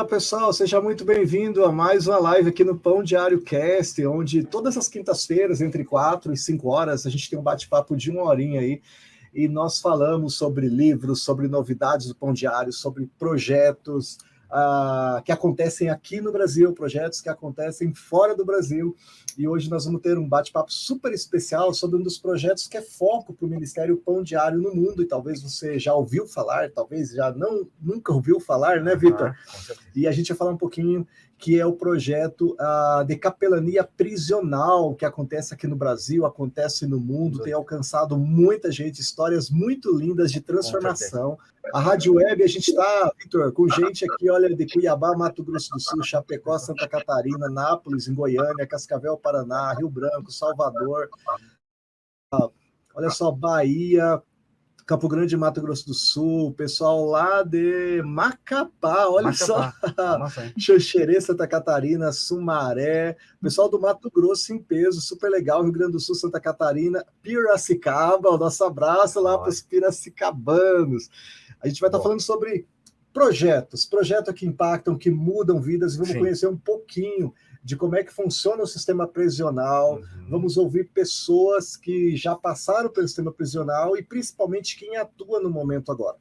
pessoal, seja muito bem-vindo a mais uma live aqui no Pão Diário Cast, onde todas as quintas-feiras, entre 4 e 5 horas, a gente tem um bate-papo de uma horinha aí, e nós falamos sobre livros, sobre novidades do Pão Diário, sobre projetos que acontecem aqui no Brasil, projetos que acontecem fora do Brasil, e hoje nós vamos ter um bate-papo super especial sobre um dos projetos que é foco para o Ministério Pão Diário no mundo, e talvez você já ouviu falar, talvez já nunca ouviu falar, né, Vitor? E a gente vai falar um pouquinho que é o projeto de capelania prisional, que acontece aqui no Brasil, acontece no mundo, tem alcançado muita gente, histórias muito lindas de transformação. A Rádio Web, a gente está, Vitor, com gente aqui, olha, de Cuiabá, Mato Grosso do Sul, Chapecó, Santa Catarina, Nápoles, em Goiânia, Cascavel, Paraná, Rio Branco, Salvador, olha só, Bahia, Campo Grande, Mato Grosso do Sul, pessoal lá de Macapá, olha só, Xanxerê, Santa Catarina, Sumaré, pessoal do Mato Grosso em peso, super legal, Rio Grande do Sul, Santa Catarina, Piracicaba, o nosso abraço lá para os piracicabanos. A gente vai estar falando sobre projetos que impactam, que mudam vidas, e vamos conhecer um pouquinho de como é que funciona o sistema prisional, vamos ouvir pessoas que já passaram pelo sistema prisional e principalmente quem atua no momento agora.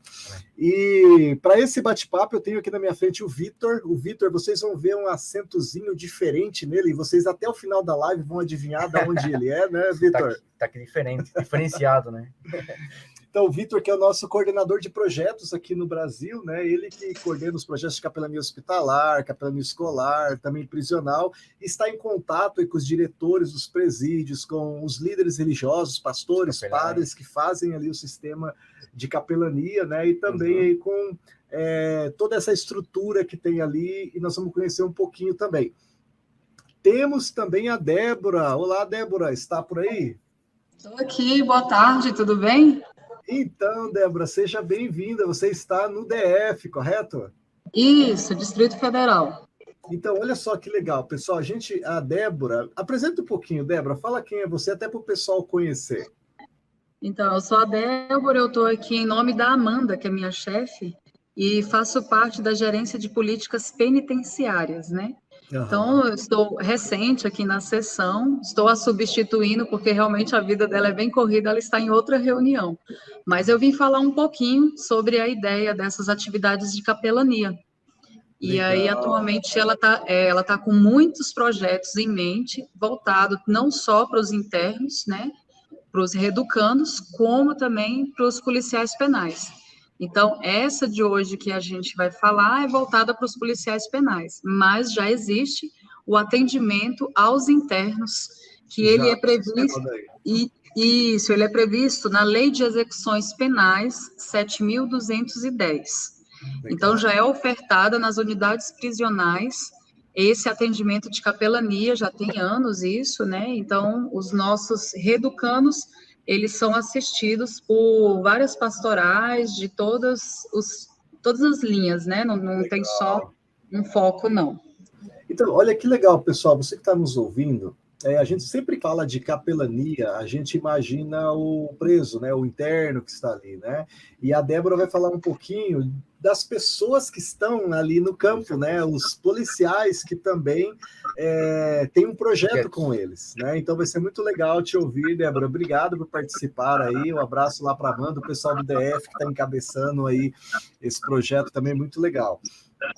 E para esse bate-papo eu tenho aqui na minha frente o Vitor. O Vitor, vocês vão ver um acentozinho diferente nele, e vocês até o final da live vão adivinhar de onde ele é, né, Vitor? Tá aqui diferenciado, né? Então, o Vitor, que é o nosso coordenador de projetos aqui no Brasil, né? Ele que coordena os projetos de capelania hospitalar, capelania escolar, também prisional, e está em contato aí com os diretores dos presídios, com os líderes religiosos, pastores, padres, que fazem ali o sistema de capelania, né? E também aí com toda essa estrutura que tem ali, e nós vamos conhecer um pouquinho também. Temos também a Débora. Olá, Débora, está por aí? Estou aqui, boa tarde, tudo bem? Então, Débora, seja bem-vinda. Você está no DF, correto? Isso, Distrito Federal. Então, olha só que legal, pessoal. A Débora, apresenta um pouquinho, Débora. Fala quem é você, até para o pessoal conhecer. Então, eu sou a Débora, eu estou aqui em nome da Amanda, que é minha chefe, e faço parte da gerência de políticas penitenciárias, né? Então, eu estou recente aqui na sessão, estou a substituindo, porque realmente a vida dela é bem corrida, ela está em outra reunião. Mas eu vim falar um pouquinho sobre a ideia dessas atividades de capelania. E legal. Aí, atualmente, ela tá com muitos projetos em mente, voltado não só para os internos, né, para os reeducandos, como também para os policiais penais. Então, essa de hoje que a gente vai falar é voltada para os policiais penais, mas já existe o atendimento aos internos, que ele é previsto, ele é previsto na Lei de Execuções Penais 7.210. Então, já é ofertada nas unidades prisionais esse atendimento de capelania, já tem anos isso, né? Então, os nossos reeducandos, eles são assistidos por várias pastorais de todas as linhas, né? Não tem só um foco, não. Então, olha que legal, pessoal, você que está nos ouvindo, a gente sempre fala de capelania, a gente imagina o preso, né? O interno que está ali, né? E a Débora vai falar um pouquinho das pessoas que estão ali no campo, né? Os policiais que também têm um projeto com eles, né? Então vai ser muito legal te ouvir, Débora. Obrigado por participar aí. Um abraço lá para a Amanda, o pessoal do DF que está encabeçando aí esse projeto também muito legal.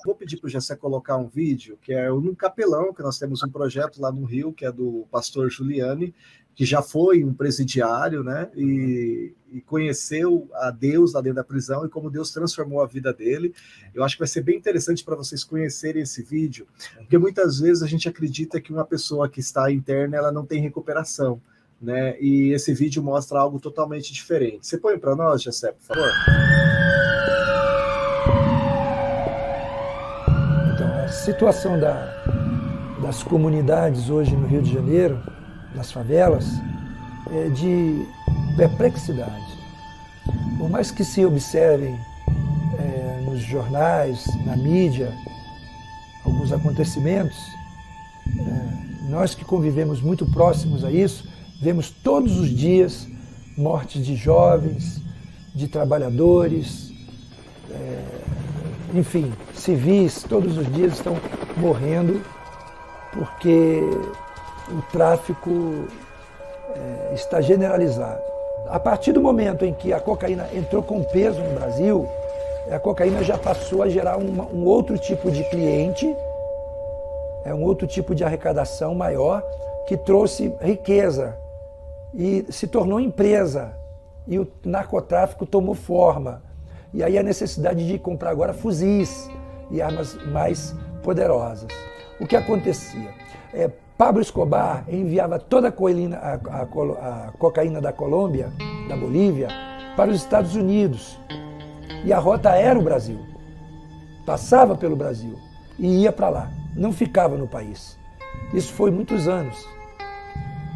Vou pedir para o Jessé colocar um vídeo, que é no Capelão, que nós temos um projeto lá no Rio, que é do pastor Juliane, que já foi um presidiário, né, e conheceu a Deus lá dentro da prisão e como Deus transformou a vida dele. Eu acho que vai ser bem interessante para vocês conhecerem esse vídeo, porque muitas vezes a gente acredita que uma pessoa que está interna, ela não tem recuperação, né, e esse vídeo mostra algo totalmente diferente. Você põe para nós, Jessé, por favor? A situação das comunidades hoje no Rio de Janeiro, nas favelas, é de perplexidade. Por mais que se observem nos jornais, na mídia, alguns acontecimentos, nós que convivemos muito próximos a isso, vemos todos os dias mortes de jovens, de trabalhadores, enfim, civis todos os dias estão morrendo porque o tráfico está generalizado. A partir do momento em que a cocaína entrou com peso no Brasil, a cocaína já passou a gerar um outro tipo de cliente, um outro tipo de arrecadação maior, que trouxe riqueza e se tornou empresa. E o narcotráfico tomou forma. E aí a necessidade de comprar agora fuzis e armas mais poderosas. O que acontecia? Pablo Escobar enviava toda a cocaína da Colômbia, da Bolívia, para os Estados Unidos. E a rota era o Brasil. Passava pelo Brasil e ia para lá. Não ficava no país. Isso foi muitos anos.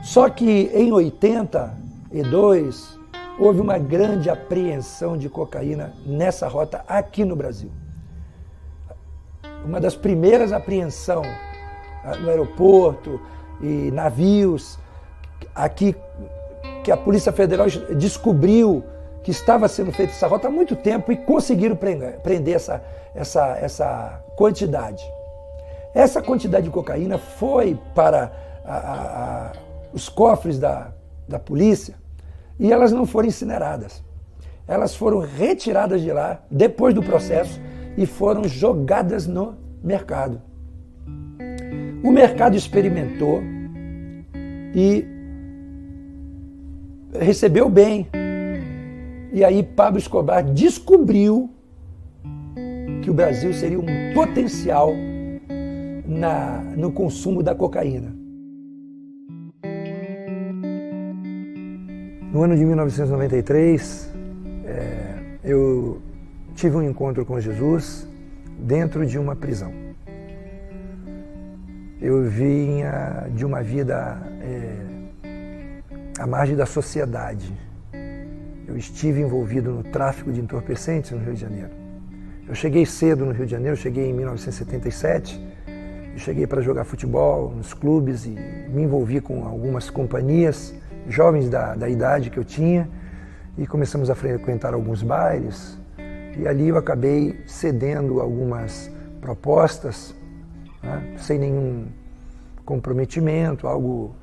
Só que em 82, houve uma grande apreensão de cocaína nessa rota aqui no Brasil. Uma das primeiras apreensões no aeroporto e navios, aqui que a Polícia Federal descobriu que estava sendo feita essa rota há muito tempo e conseguiram prender essa quantidade. Essa quantidade de cocaína foi para os cofres da polícia e elas não foram incineradas. Elas foram retiradas de lá depois do processo e foram jogadas no mercado. O mercado experimentou e recebeu bem. E aí Pablo Escobar descobriu que o Brasil seria um potencial no consumo da cocaína. No ano de 1993, eu tive um encontro com Jesus dentro de uma prisão. Eu vinha de uma vida à margem da sociedade. Eu estive envolvido no tráfico de entorpecentes no Rio de Janeiro. Eu cheguei cedo no Rio de Janeiro, cheguei em 1977. Eu cheguei para jogar futebol nos clubes e me envolvi com algumas companhias, jovens da idade que eu tinha, e começamos a frequentar alguns bailes. E ali eu acabei cedendo algumas propostas, né, sem nenhum comprometimento, algo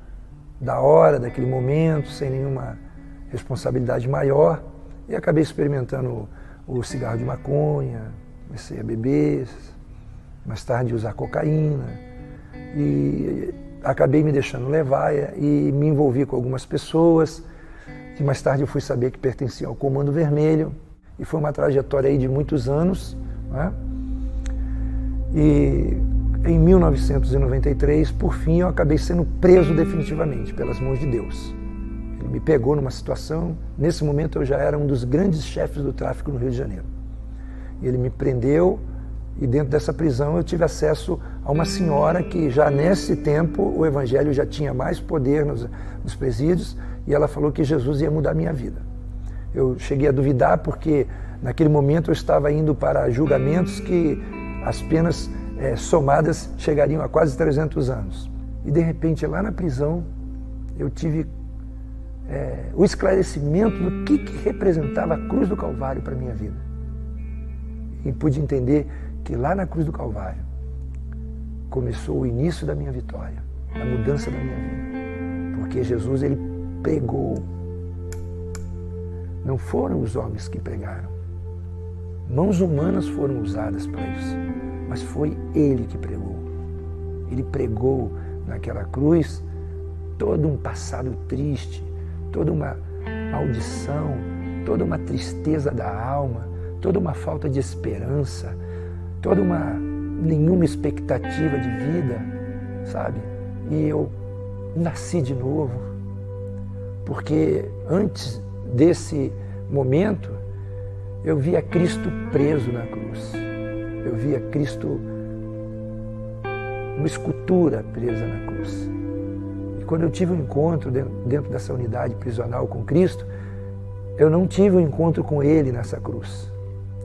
da hora, daquele momento, sem nenhuma responsabilidade maior, e acabei experimentando o cigarro de maconha, comecei a beber, mais tarde usar cocaína, e acabei me deixando levar e me envolvi com algumas pessoas, que mais tarde eu fui saber que pertenciam ao Comando Vermelho, e foi uma trajetória aí de muitos anos, né? E em 1993, por fim, eu acabei sendo preso definitivamente pelas mãos de Deus. Ele me pegou numa situação, nesse momento eu já era um dos grandes chefes do tráfico no Rio de Janeiro. Ele me prendeu e dentro dessa prisão eu tive acesso a uma senhora que já nesse tempo o evangelho já tinha mais poder nos presídios e ela falou que Jesus ia mudar a minha vida. Eu cheguei a duvidar porque naquele momento eu estava indo para julgamentos que as penas somadas chegariam a quase 300 anos. E de repente lá na prisão eu tive o esclarecimento do que representava a cruz do Calvário para a minha vida. E pude entender que lá na cruz do Calvário começou o início da minha vitória, a mudança da minha vida. Porque Jesus, ele pregou. Não foram os homens que pregaram. Mãos humanas foram usadas para isso. Mas foi ele que pregou. Ele pregou naquela cruz todo um passado triste, toda uma maldição, toda uma tristeza da alma, toda uma falta de esperança, nenhuma expectativa de vida, sabe? E eu nasci de novo, porque antes desse momento eu via Cristo preso na cruz, eu via Cristo uma escultura presa na cruz. E quando eu tive um encontro dentro dessa unidade prisional com Cristo, eu não tive um encontro com Ele nessa cruz.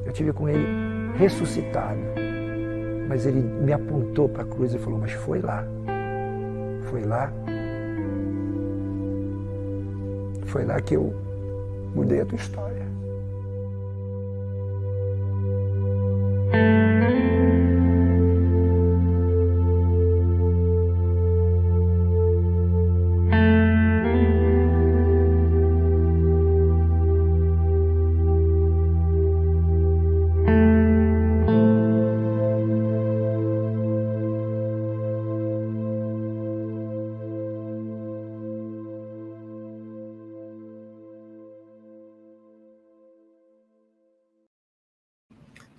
Eu tive com Ele ressuscitado. Mas Ele me apontou para a cruz e falou, mas foi lá. Foi lá. Foi lá que eu mudei a tua história.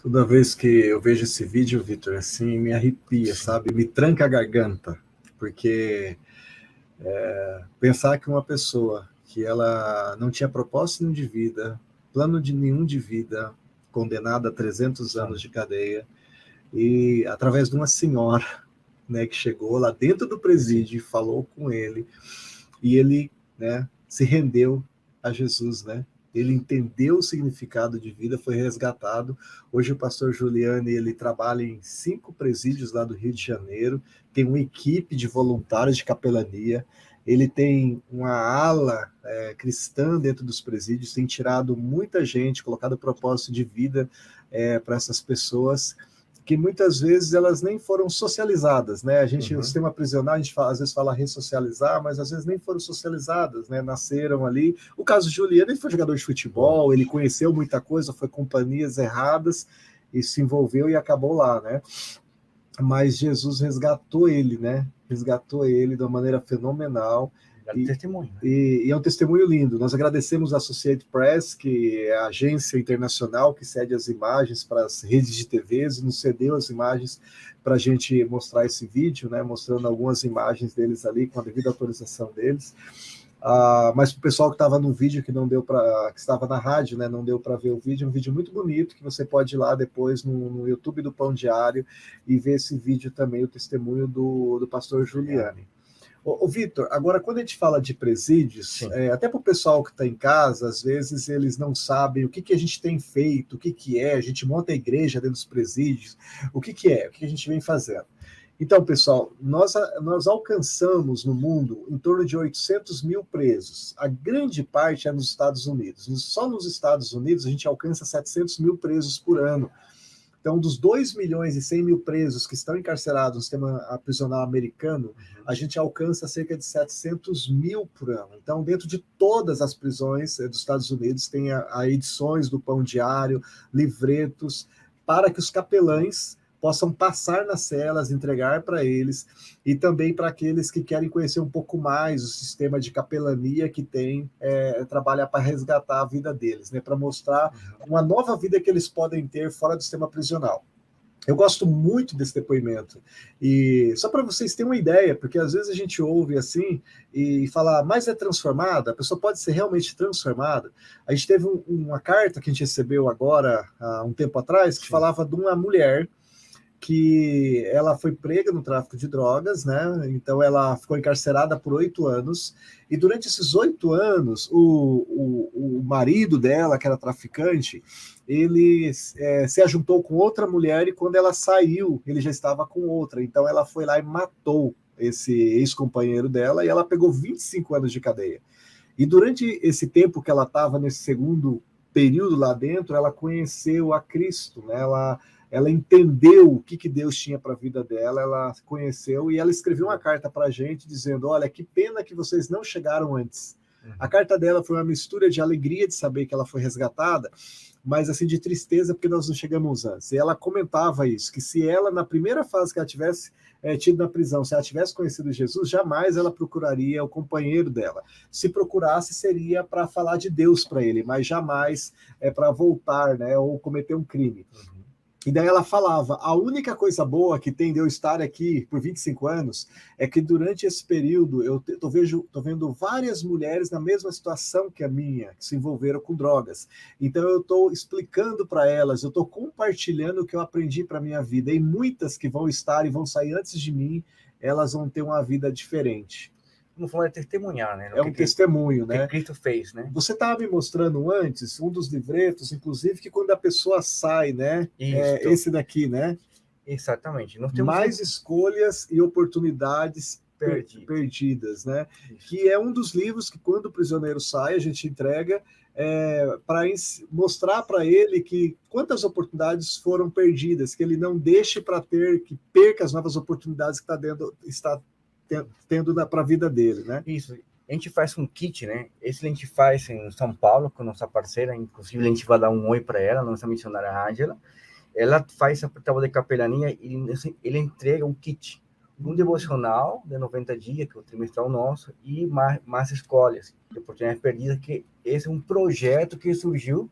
Toda vez que eu vejo esse vídeo, Vitor, assim, me arrepia, sabe? Me tranca a garganta, porque pensar que uma pessoa que ela não tinha propósito nenhum de vida, plano de nenhum de vida, condenada a 300 anos de cadeia, e através de uma senhora, né, que chegou lá dentro do presídio e falou com ele, e ele, né, se rendeu a Jesus, né? Ele entendeu o significado de vida, foi resgatado. Hoje o pastor Juliane, ele trabalha em 5 presídios lá do Rio de Janeiro, tem uma equipe de voluntários de capelania, ele tem uma ala cristã dentro dos presídios, tem tirado muita gente, colocado propósito de vida para essas pessoas, que muitas vezes elas nem foram socializadas, né? A gente, o sistema prisional, a gente às vezes fala ressocializar, mas às vezes nem foram socializadas, né? Nasceram ali. O caso de Juliano, ele foi jogador de futebol, ele conheceu muita coisa, foi companhias erradas e se envolveu e acabou lá, né? Mas Jesus resgatou ele, né? Resgatou ele de uma maneira fenomenal. Testemunho. E é um testemunho lindo. Nós agradecemos a Associated Press, que é a agência internacional que cede as imagens para as redes de TVs, e nos cedeu as imagens para a gente mostrar esse vídeo, né, mostrando algumas imagens deles ali, com a devida autorização deles. Mas para o pessoal que estava no vídeo, que não deu para, que estava na rádio, né, não deu para ver o vídeo, é um vídeo muito bonito, que você pode ir lá depois no YouTube do Pão Diário e ver esse vídeo também, o testemunho do pastor Juliane. Ô, Vitor, agora quando a gente fala de presídios, até para o pessoal que está em casa, às vezes eles não sabem o que a gente tem feito, o que é, a gente monta a igreja dentro dos presídios, o que é, o que a gente vem fazendo. Então, pessoal, nós alcançamos no mundo em torno de 800 mil presos. A grande parte é nos Estados Unidos. Só nos Estados Unidos a gente alcança 700 mil presos por ano. Então, dos 2 milhões e 100 mil presos que estão encarcerados no sistema prisional americano, a gente alcança cerca de 700 mil por ano. Então, dentro de todas as prisões dos Estados Unidos, tem edições do Pão Diário, livretos, para que os capelães possam passar nas celas, entregar para eles, e também para aqueles que querem conhecer um pouco mais o sistema de capelania que tem, trabalhar para resgatar a vida deles, né, para mostrar uma nova vida que eles podem ter fora do sistema prisional. Eu gosto muito desse depoimento, e só para vocês terem uma ideia, porque às vezes a gente ouve assim e fala, mas é transformada? A pessoa pode ser realmente transformada? A gente teve uma carta que a gente recebeu agora, há um tempo atrás, que falava de uma mulher que ela foi prega no tráfico de drogas, né? Então ela ficou encarcerada por 8 anos, e durante esses 8 anos, o marido dela, que era traficante, ele se ajuntou com outra mulher, e quando ela saiu, ele já estava com outra. Então ela foi lá e matou esse ex-companheiro dela, e ela pegou 25 anos de cadeia. E durante esse tempo que ela estava nesse segundo período lá dentro, ela conheceu a Cristo, né? Ela entendeu o que Deus tinha para a vida dela, ela conheceu, e ela escreveu uma carta para a gente dizendo, olha, que pena que vocês não chegaram antes. A carta dela foi uma mistura de alegria de saber que ela foi resgatada, mas assim de tristeza porque nós não chegamos antes. E ela comentava isso, que se ela, na primeira fase que ela tivesse tido na prisão, se ela tivesse conhecido Jesus, jamais ela procuraria o companheiro dela. Se procurasse, seria para falar de Deus para ele, mas jamais para voltar, né, ou cometer um crime. E daí ela falava, a única coisa boa que tem de eu estar aqui por 25 anos é que durante esse período eu tô vendo várias mulheres na mesma situação que a minha, que se envolveram com drogas. Então eu estou explicando para elas, eu estou compartilhando o que eu aprendi para a minha vida. E muitas que vão estar e vão sair antes de mim, elas vão ter uma vida diferente. No fundo é testemunhar, né? É um testemunho, né? Que Cristo fez, né? Você estava me mostrando antes um dos livretos, inclusive, que quando a pessoa sai, né? Esse daqui, né? Exatamente. Nós temos mais escolhas e oportunidades perdidas, né? Isso. Que é um dos livros que, quando o prisioneiro sai, a gente entrega para mostrar para ele que quantas oportunidades foram perdidas, que ele não deixe para ter, que perca as novas oportunidades que está tendo para a vida dele, né? Isso. A gente faz um kit, né? Esse a gente faz em São Paulo com nossa parceira, inclusive a gente vai dar um oi para ela, nossa missionária Ângela. Ela faz a trabalho de capelania e ele entrega um kit, um devocional de 90 dias, que é o trimestral nosso, e mais escolhas de oportunidades perdidas, que esse é um projeto que surgiu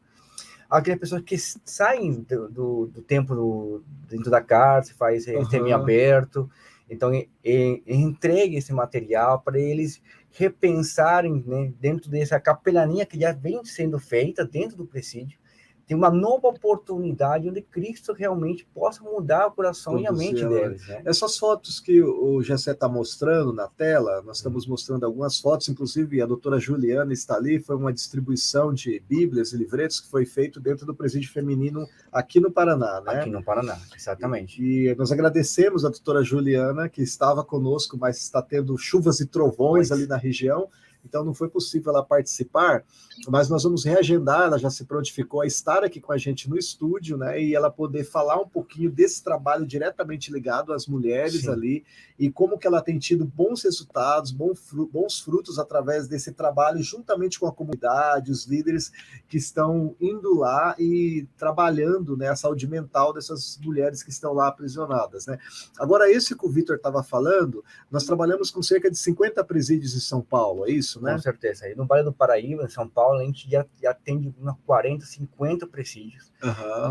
aquelas pessoas que saem do tempo dentro da cárcere, faz semi-aberto. Então, entregue esse material para eles repensarem, né, dentro dessa capelania que já vem sendo feita dentro do presídio, tem uma nova oportunidade onde Cristo realmente possa mudar o coração e a mente deles. Né? Essas fotos que o Gessé está mostrando na tela, nós estamos mostrando algumas fotos, inclusive a doutora Juliana está ali, foi uma distribuição de bíblias e livretos que foi feito dentro do presídio feminino aqui no Paraná, né? Aqui no Paraná, exatamente. E nós agradecemos a doutora Juliana, que estava conosco, mas está tendo chuvas e trovões ali na região, então não foi possível ela participar, mas nós vamos reagendar, ela já se prontificou a estar aqui com a gente no estúdio, né, e ela poder falar um pouquinho desse trabalho diretamente ligado às mulheres Sim. ali, e como que ela tem tido bons resultados, bons frutos através desse trabalho, juntamente com a comunidade, os líderes que estão indo lá e trabalhando, né, a saúde mental dessas mulheres que estão lá aprisionadas, né. Agora, esse que o Vitor estava falando, nós trabalhamos com cerca de 50 presídios em São Paulo, é isso? Né? Com certeza. Aí no Vale do Paraíba, em São Paulo, a gente já atende uns 40, 50 presídios.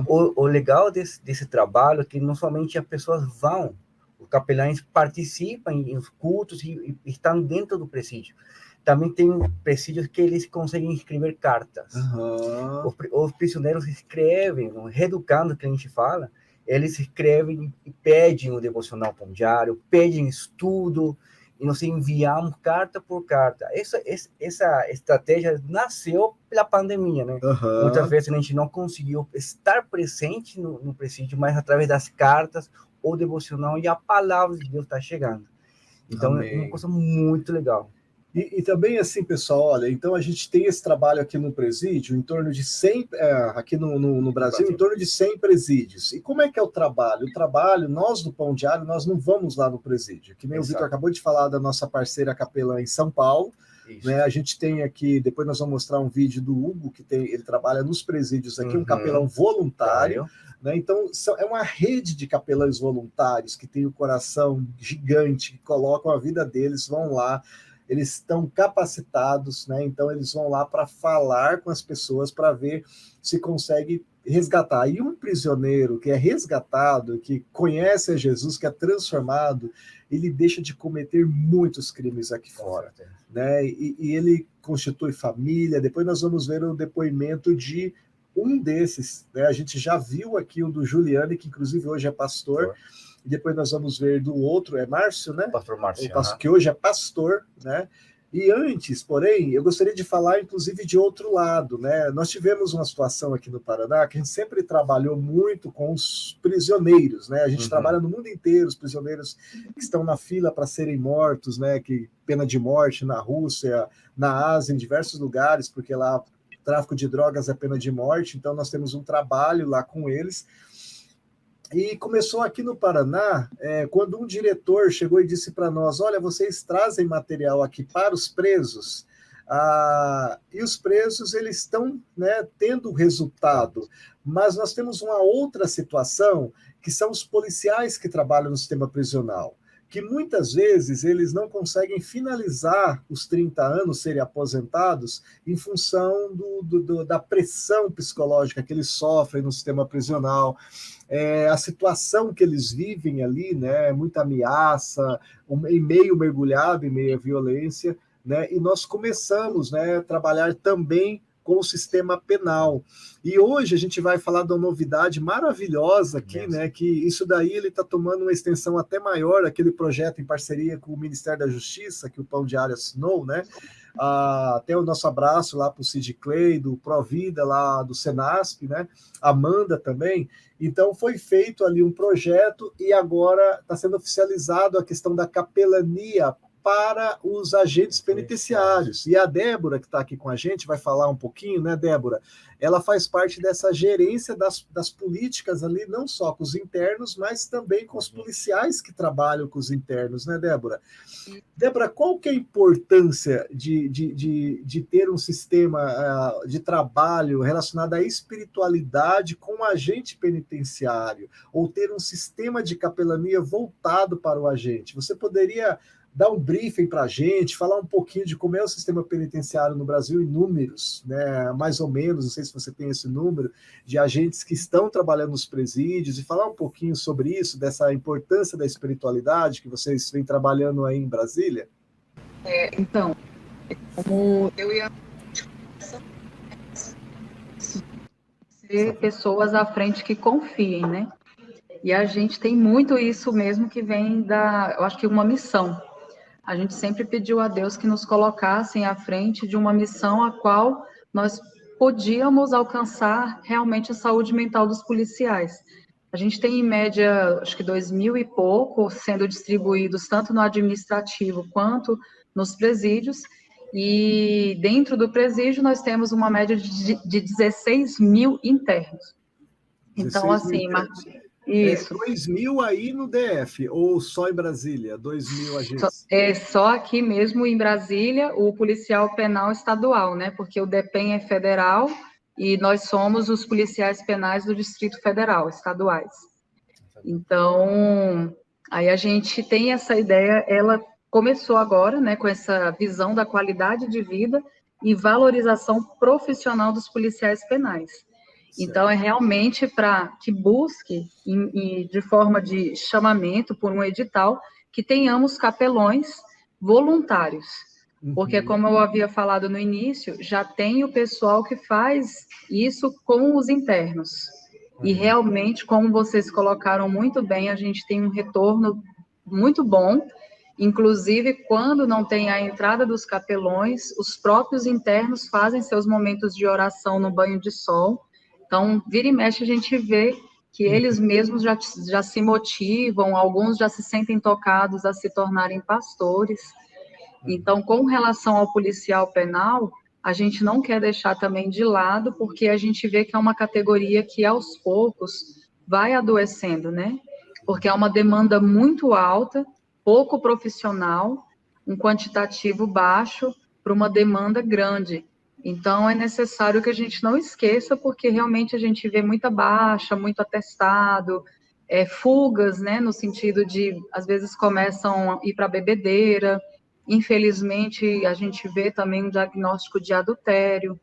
O legal desse trabalho é que não somente as pessoas vão, os capelães participam em cultos e estão dentro do presídio. Também tem presídios que eles conseguem escrever cartas. Os prisioneiros escrevem, reeducando, que a gente fala, eles escrevem e pedem o devocional pão diário, pedem estudo, e nós enviamos carta por carta. Essa estratégia nasceu pela pandemia, né? Muitas vezes a gente não conseguiu estar presente no presídio, mas através das cartas, o devocional e a palavra de Deus está chegando. Então, Amém. É uma coisa muito legal. E também, assim, pessoal, olha, então a gente tem esse trabalho aqui no presídio, em torno de 100, aqui no Brasil, em torno de 100 presídios. E como é que é o trabalho? O trabalho, nós do Pão Diário, nós não vamos lá no presídio. Que nem Exato. O Vitor acabou de falar da nossa parceira capelã em São Paulo. Né? A gente tem aqui, depois nós vamos mostrar um vídeo do Hugo, que ele trabalha nos presídios aqui, um capelão voluntário. Né? Então, é uma rede de capelães voluntários que tem o coração gigante, que colocam a vida deles, vão lá. Eles estão capacitados, né? Então eles vão lá para falar com as pessoas para ver se consegue resgatar. E um prisioneiro que é resgatado, que conhece a Jesus, que é transformado, ele deixa de cometer muitos crimes aqui fora, né? E ele constitui família. Depois nós vamos ver o depoimento de um desses, né? A gente já viu aqui o do Juliane, que inclusive hoje é pastor. E depois nós vamos ver do outro, é Márcio, né? Pastor Márcio. Que hoje é pastor, né? E antes, porém, eu gostaria de falar, inclusive, de outro lado, né? Nós tivemos uma situação aqui no Paraná que a gente sempre trabalhou muito com os prisioneiros, né? A gente trabalha no mundo inteiro, os prisioneiros que estão na fila para serem mortos, né? Que pena de morte na Rússia, na Ásia, em diversos lugares, porque lá tráfico de drogas é pena de morte, então nós temos um trabalho lá com eles. E começou aqui no Paraná, quando um diretor chegou e disse para nós, olha, vocês trazem material aqui para os presos, e os presos eles estão, né, tendo resultado, mas nós temos uma outra situação, que são os policiais que trabalham no sistema prisional, que muitas vezes eles não conseguem finalizar os 30 anos, serem aposentados, em função da pressão psicológica que eles sofrem no sistema prisional, a situação que eles vivem ali, né, muita ameaça, em meio mergulhado, em meio à violência, né, e nós começamos, né, a trabalhar também com o sistema penal. E hoje a gente vai falar de uma novidade maravilhosa aqui, né? Que isso daí ele está tomando uma extensão até maior, aquele projeto em parceria com o Ministério da Justiça, que o Pão Diário assinou, né? Até o nosso abraço lá para o Cid Clay, do Provida, lá do Senasp, né? Amanda também. Então foi feito ali um projeto e agora está sendo oficializado a questão da capelania para os agentes penitenciários. E a Débora, que está aqui com a gente, vai falar um pouquinho, né, Débora? Ela faz parte dessa gerência das políticas ali, não só com os internos, mas também com os policiais que trabalham com os internos, né, Débora? Débora, qual que é a importância de ter um sistema de trabalho relacionado à espiritualidade com o agente penitenciário, ou ter um sistema de capelania voltado para o agente? Você poderia dar um briefing para a gente, falar um pouquinho de como é o sistema penitenciário no Brasil em números, né? Mais ou menos, não sei se você tem esse número, de agentes que estão trabalhando nos presídios, e falar um pouquinho sobre isso, dessa importância da espiritualidade que vocês vêm trabalhando aí em Brasília? Então, como eu ia ter pessoas à frente que confiem, né? E a gente tem muito isso mesmo que vem eu acho que uma missão. A gente sempre pediu a Deus que nos colocassem à frente de uma missão a qual nós podíamos alcançar realmente a saúde mental dos policiais. A gente tem, em média, acho que 2.000 e pouco sendo distribuídos tanto no administrativo quanto nos presídios, e dentro do presídio nós temos uma média de 16 mil internos. Então, assim, isso. 2.000 aí no DF, ou só em Brasília? 2.000 agentes? Só aqui mesmo em Brasília, o policial penal estadual, né? Porque o DEPEN é federal e nós somos os policiais penais do Distrito Federal, estaduais. Então, aí a gente tem essa ideia, ela começou agora, né, com essa visão da qualidade de vida e valorização profissional dos policiais penais. Então, é realmente para que busque, de forma de chamamento por um edital, que tenhamos capelões voluntários. Porque, como eu havia falado no início, já tem o pessoal que faz isso com os internos. E realmente, como vocês colocaram muito bem, a gente tem um retorno muito bom. Inclusive, quando não tem a entrada dos capelões, os próprios internos fazem seus momentos de oração no banho de sol. Então, vira e mexe, a gente vê que eles mesmos já se motivam, alguns já se sentem tocados a se tornarem pastores. Então, com relação ao policial penal, a gente não quer deixar também de lado, porque a gente vê que é uma categoria que, aos poucos, vai adoecendo, né? Porque é uma demanda muito alta, pouco profissional, um quantitativo baixo para uma demanda grande. Então, é necessário que a gente não esqueça, porque realmente a gente vê muita baixa, muito atestado, fugas, né, no sentido de, às vezes, começam a ir para a bebedeira. Infelizmente, a gente vê também um diagnóstico de adultério.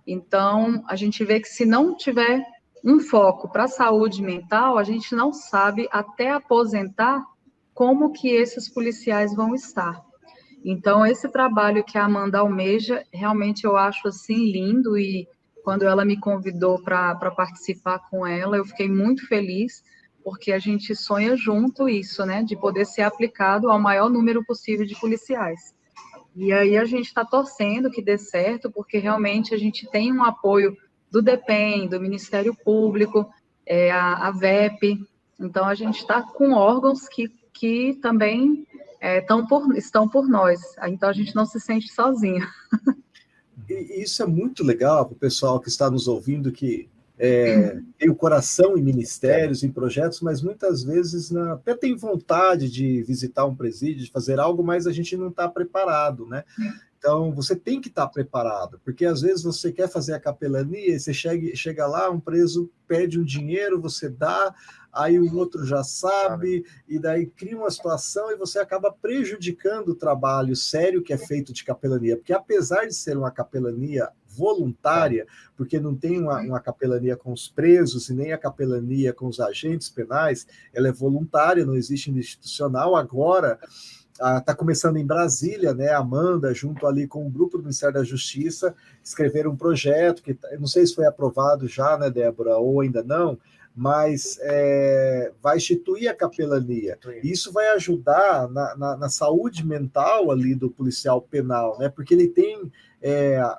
Então, a gente vê que se não tiver um foco para a saúde mental, a gente não sabe, até aposentar, como que esses policiais vão estar. Então, esse trabalho que a Amanda almeja, realmente eu acho assim lindo, e quando ela me convidou para participar com ela, eu fiquei muito feliz, porque a gente sonha junto isso, né, de poder ser aplicado ao maior número possível de policiais. E aí a gente está torcendo que dê certo, porque realmente a gente tem um apoio do DEPEN, do Ministério Público, a VEP, então a gente está com órgãos que também estão por nós, então a gente não se sente sozinho. E isso é muito legal para o pessoal que está nos ouvindo, que tem o coração em ministérios, em projetos, mas muitas vezes até tem vontade de visitar um presídio, de fazer algo, mas a gente não está preparado, né? Então, você tem que estar preparado, porque às vezes você quer fazer a capelania, e você chega lá, um preso pede um dinheiro, você dá, aí o outro já sabe, e daí cria uma situação e você acaba prejudicando o trabalho sério que é feito de capelania, porque apesar de ser uma capelania voluntária, porque não tem uma capelania com os presos e nem a capelania com os agentes penais, ela é voluntária, não existe institucional. Agora está começando em Brasília, né? A Amanda, junto ali com o grupo do Ministério da Justiça, escreveram um projeto que, não sei se foi aprovado já, né, Débora, ou ainda não, mas vai instituir a capelania. Isso vai ajudar na saúde mental ali do policial penal, né? Porque ele tem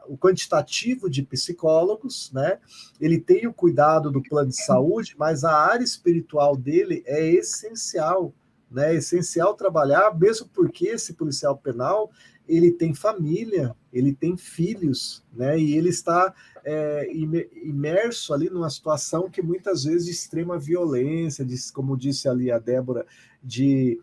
o quantitativo de psicólogos, né? Ele tem o cuidado do plano de saúde, mas a área espiritual dele é essencial, né? É essencial trabalhar, mesmo porque esse policial penal ele tem família, ele tem filhos, né? E ele está imerso ali numa situação que muitas vezes de extrema violência, como disse ali a Débora, de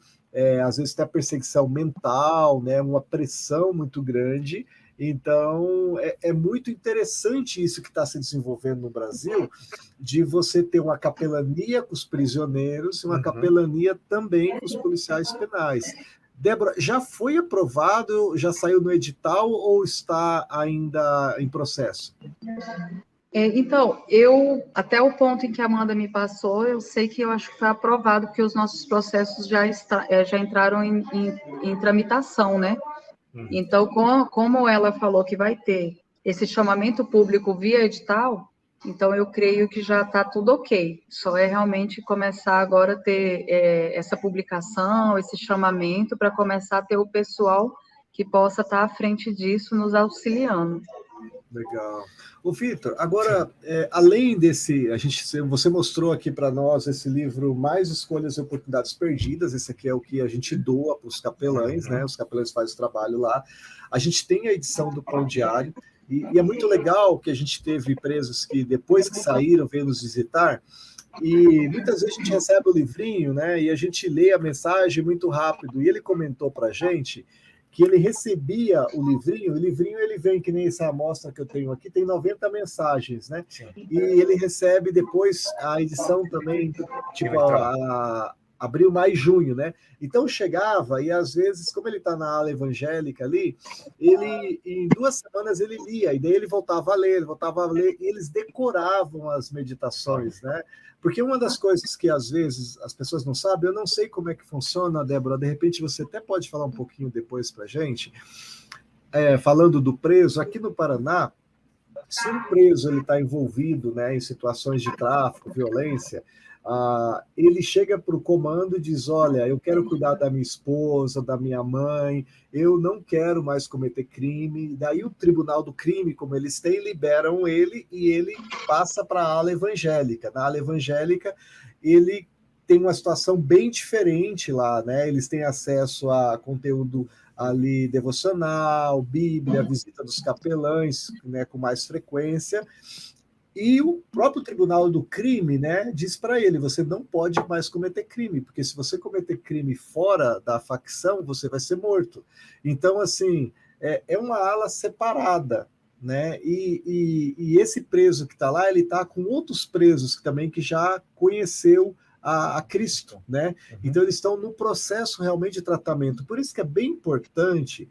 às vezes até perseguição mental, né? Uma pressão muito grande. Então, é muito interessante isso que está se desenvolvendo no Brasil, de você ter uma capelania com os prisioneiros e uma capelania também com os policiais penais. Débora, já foi aprovado, já saiu no edital ou está ainda em processo? Então, até o ponto em que a Amanda me passou, eu sei que eu acho que foi aprovado, porque os nossos processos já entraram em tramitação, né? Então, como ela falou que vai ter esse chamamento público via edital, então eu creio que já está tudo ok. Só é realmente começar agora a ter essa publicação, esse chamamento, para começar a ter o pessoal que possa estar à frente disso, nos auxiliando. Legal. O Vitor, agora, além desse, você mostrou aqui para nós esse livro Mais Escolhas e Oportunidades Perdidas, esse aqui é o que a gente doa para os capelães, né? Os capelães fazem o trabalho lá. A gente tem a edição do Pão Diário, e é muito legal que a gente teve presos que, depois que saíram, veio nos visitar, e muitas vezes a gente recebe o livrinho, né? E a gente lê a mensagem muito rápido, e ele comentou para a gente que ele recebia o livrinho ele vem, que nem essa amostra que eu tenho aqui, tem 90 mensagens, né? Sim. E ele recebe depois a edição também, tipo, abril, maio, junho, né? Então chegava, e às vezes, como ele está na ala evangélica ali, ele, em 2 semanas, ele lia, e daí ele voltava a ler, e eles decoravam as meditações, né? Porque uma das coisas que, às vezes, as pessoas não sabem, eu não sei como é que funciona, Débora, de repente você até pode falar um pouquinho depois para a gente, falando do preso, aqui no Paraná, se um preso está envolvido, né, em situações de tráfico, violência, ele chega para o comando e diz, olha, eu quero cuidar da minha esposa, da minha mãe, eu não quero mais cometer crime. Daí o Tribunal do Crime, como eles têm, liberam ele e ele passa para a ala evangélica. Na ala evangélica, ele tem uma situação bem diferente lá, né? Eles têm acesso a conteúdo ali devocional, Bíblia, visita dos capelães, né, com mais frequência. E o próprio Tribunal do Crime, né, diz para ele, você não pode mais cometer crime, porque se você cometer crime fora da facção, você vai ser morto. Então, assim, é uma ala separada, né? E esse preso que está lá, ele está com outros presos também que já conheceu a Cristo, né? Então, eles estão no processo realmente de tratamento. Por isso que é bem importante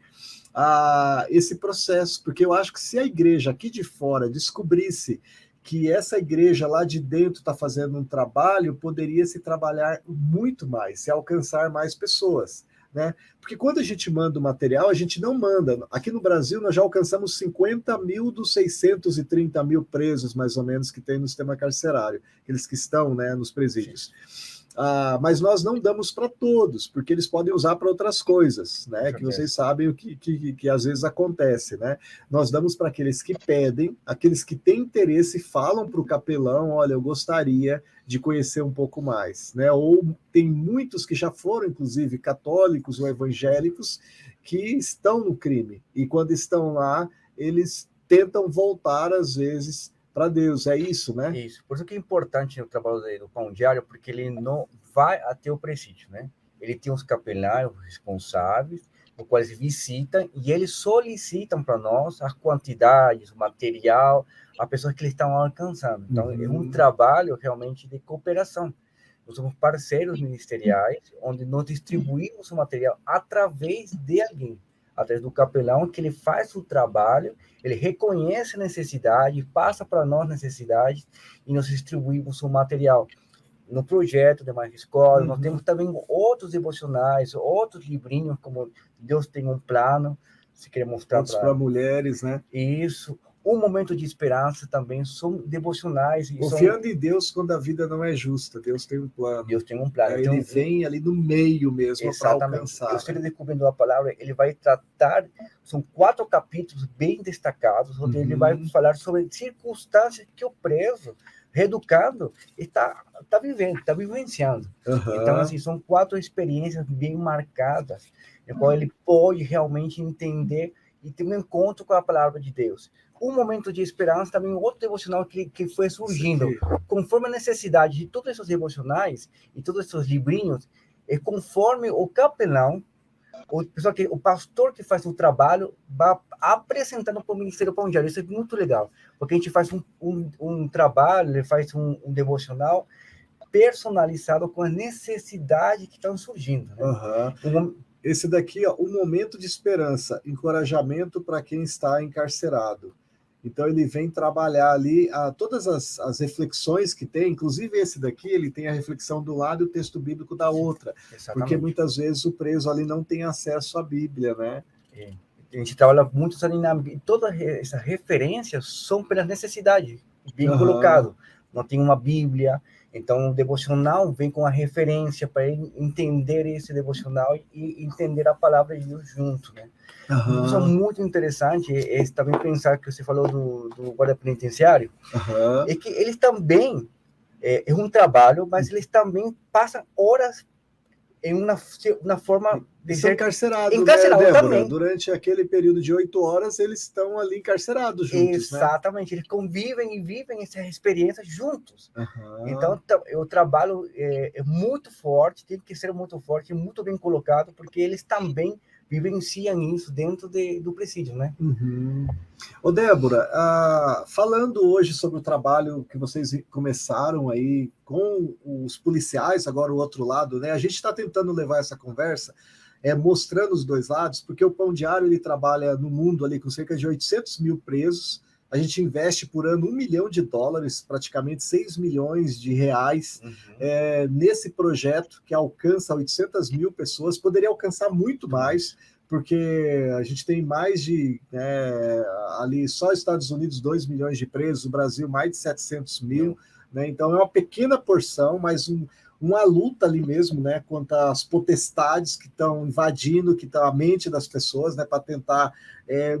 esse processo, porque eu acho que se a igreja aqui de fora descobrisse que essa igreja lá de dentro está fazendo um trabalho, poderia se trabalhar muito mais, se alcançar mais pessoas, né? Porque quando a gente manda o material, a gente não manda. Aqui no Brasil, nós já alcançamos 50 mil dos 630 mil presos, mais ou menos, que tem no sistema carcerário, aqueles que estão, né, nos presídios. Mas nós não damos para todos, porque eles podem usar para outras coisas, né? Que vocês sabem o que às vezes acontece, né? Nós damos para aqueles que pedem, aqueles que têm interesse, falam para o capelão, olha, eu gostaria de conhecer um pouco mais, né? Ou tem muitos que já foram, inclusive, católicos ou evangélicos, que estão no crime, e quando estão lá, eles tentam voltar, às vezes, para Deus, é isso, né? Isso, por isso que é importante o trabalho do Pão Diário, porque ele não vai até o presídio, né? Ele tem os capelães responsáveis, os quais visitam, e eles solicitam para nós as quantidades, o material, a pessoa que eles estão alcançando. Então, é um trabalho realmente de cooperação. Nós somos parceiros ministeriais, onde nós distribuímos o material através de alguém, através do capelão, que ele faz o trabalho, ele reconhece a necessidade, passa para nós necessidades, e nós distribuímos o material. No projeto de Mais Escola, nós temos também outros devocionais, outros livrinhos, como Deus tem um plano, se quer mostrar para mulheres, né? Isso. Um Momento de Esperança também são devocionais. Confiando em Deus quando a vida não é justa. Deus tem um plano. Deus tem um plano. Ele vem ali no meio mesmo para alcançar. Eu sei descobrindo a palavra, ele vai tratar, são 4 capítulos bem destacados, onde ele vai falar sobre circunstâncias que o preso, reeducado, está vivendo, está vivenciando. Então, assim, são 4 experiências bem marcadas, em qual ele pode realmente entender e ter um encontro com a palavra de Deus. Um Momento de Esperança, também outro devocional que foi surgindo, conforme a necessidade de todos esses devocionais e todos esses livrinhos, conforme o capelão, o pastor que faz o trabalho, vai apresentando para o Ministério Pão Diário. Isso é muito legal, porque a gente faz um trabalho, ele faz um devocional personalizado com a necessidade que estão surgindo. Né? Esse daqui, ó, um momento de esperança, encorajamento para quem está encarcerado. Então ele vem trabalhar ali todas as reflexões que tem, inclusive esse daqui, ele tem a reflexão do lado e o texto bíblico da outra, porque muitas vezes o preso ali não tem acesso à Bíblia, né? É. A gente trabalha muito ali todas essas referências são pelas necessidades, bem colocado. Não tem uma Bíblia, então o devocional vem com a referência para ele entender esse devocional e entender a palavra de Deus junto, né? Uma coisa muito interessante é também pensar que você falou do guarda penitenciário, é que eles também, é um trabalho, mas eles também passam horas em uma forma de ser encarcerados, né, Débora? também. Durante aquele período de 8 horas, eles estão ali encarcerados juntos, Exatamente, né? Eles convivem e vivem essa experiência juntos. Então, o trabalho é muito forte, tem que ser muito forte, muito bem colocado, porque eles também vivenciam isso dentro do presídio, né? Ô, Débora, falando hoje sobre o trabalho que vocês começaram aí com os policiais, agora o outro lado, né? A gente está tentando levar essa conversa mostrando os dois lados, porque o Pão Diário ele trabalha no mundo ali com cerca de 800 mil presos. A gente investe por ano $1 milhão, praticamente 6 milhões de reais, nesse projeto que alcança 800 mil pessoas. Poderia alcançar muito mais, porque a gente tem mais de, ali só Estados Unidos, 2 milhões de presos, o Brasil mais de 700 mil, né? Então é uma pequena porção, mas uma luta ali mesmo, né, contra as potestades que estão invadindo, que estão a mente das pessoas, né, para tentar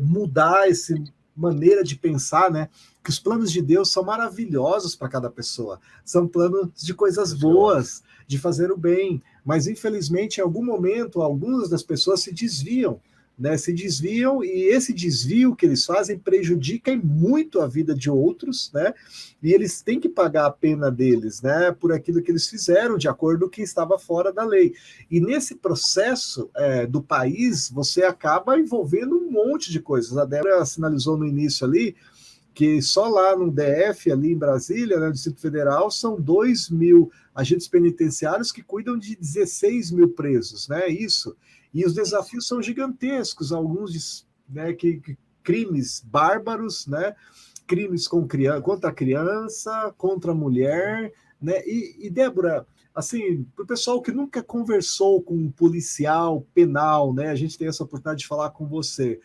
mudar essa maneira de pensar, né, que os planos de Deus são maravilhosos para cada pessoa, são planos de coisas boas, de fazer o bem, mas infelizmente em algum momento algumas das pessoas se desviam, né, e esse desvio que eles fazem prejudica muito a vida de outros, né, e eles têm que pagar a pena deles, né, por aquilo que eles fizeram, de acordo com o que estava fora da lei. E nesse processo do país, você acaba envolvendo um monte de coisas. A Débora sinalizou no início ali, que só lá no DF, ali em Brasília, né, no Distrito Federal, são 2 mil agentes penitenciários que cuidam de 16 mil presos, né, isso. E os desafios são gigantescos, alguns, né, crimes bárbaros, né, crimes contra a criança, contra a mulher, né, e Débora, assim, para o pessoal que nunca conversou com um policial penal, né, a gente tem essa oportunidade de falar com você.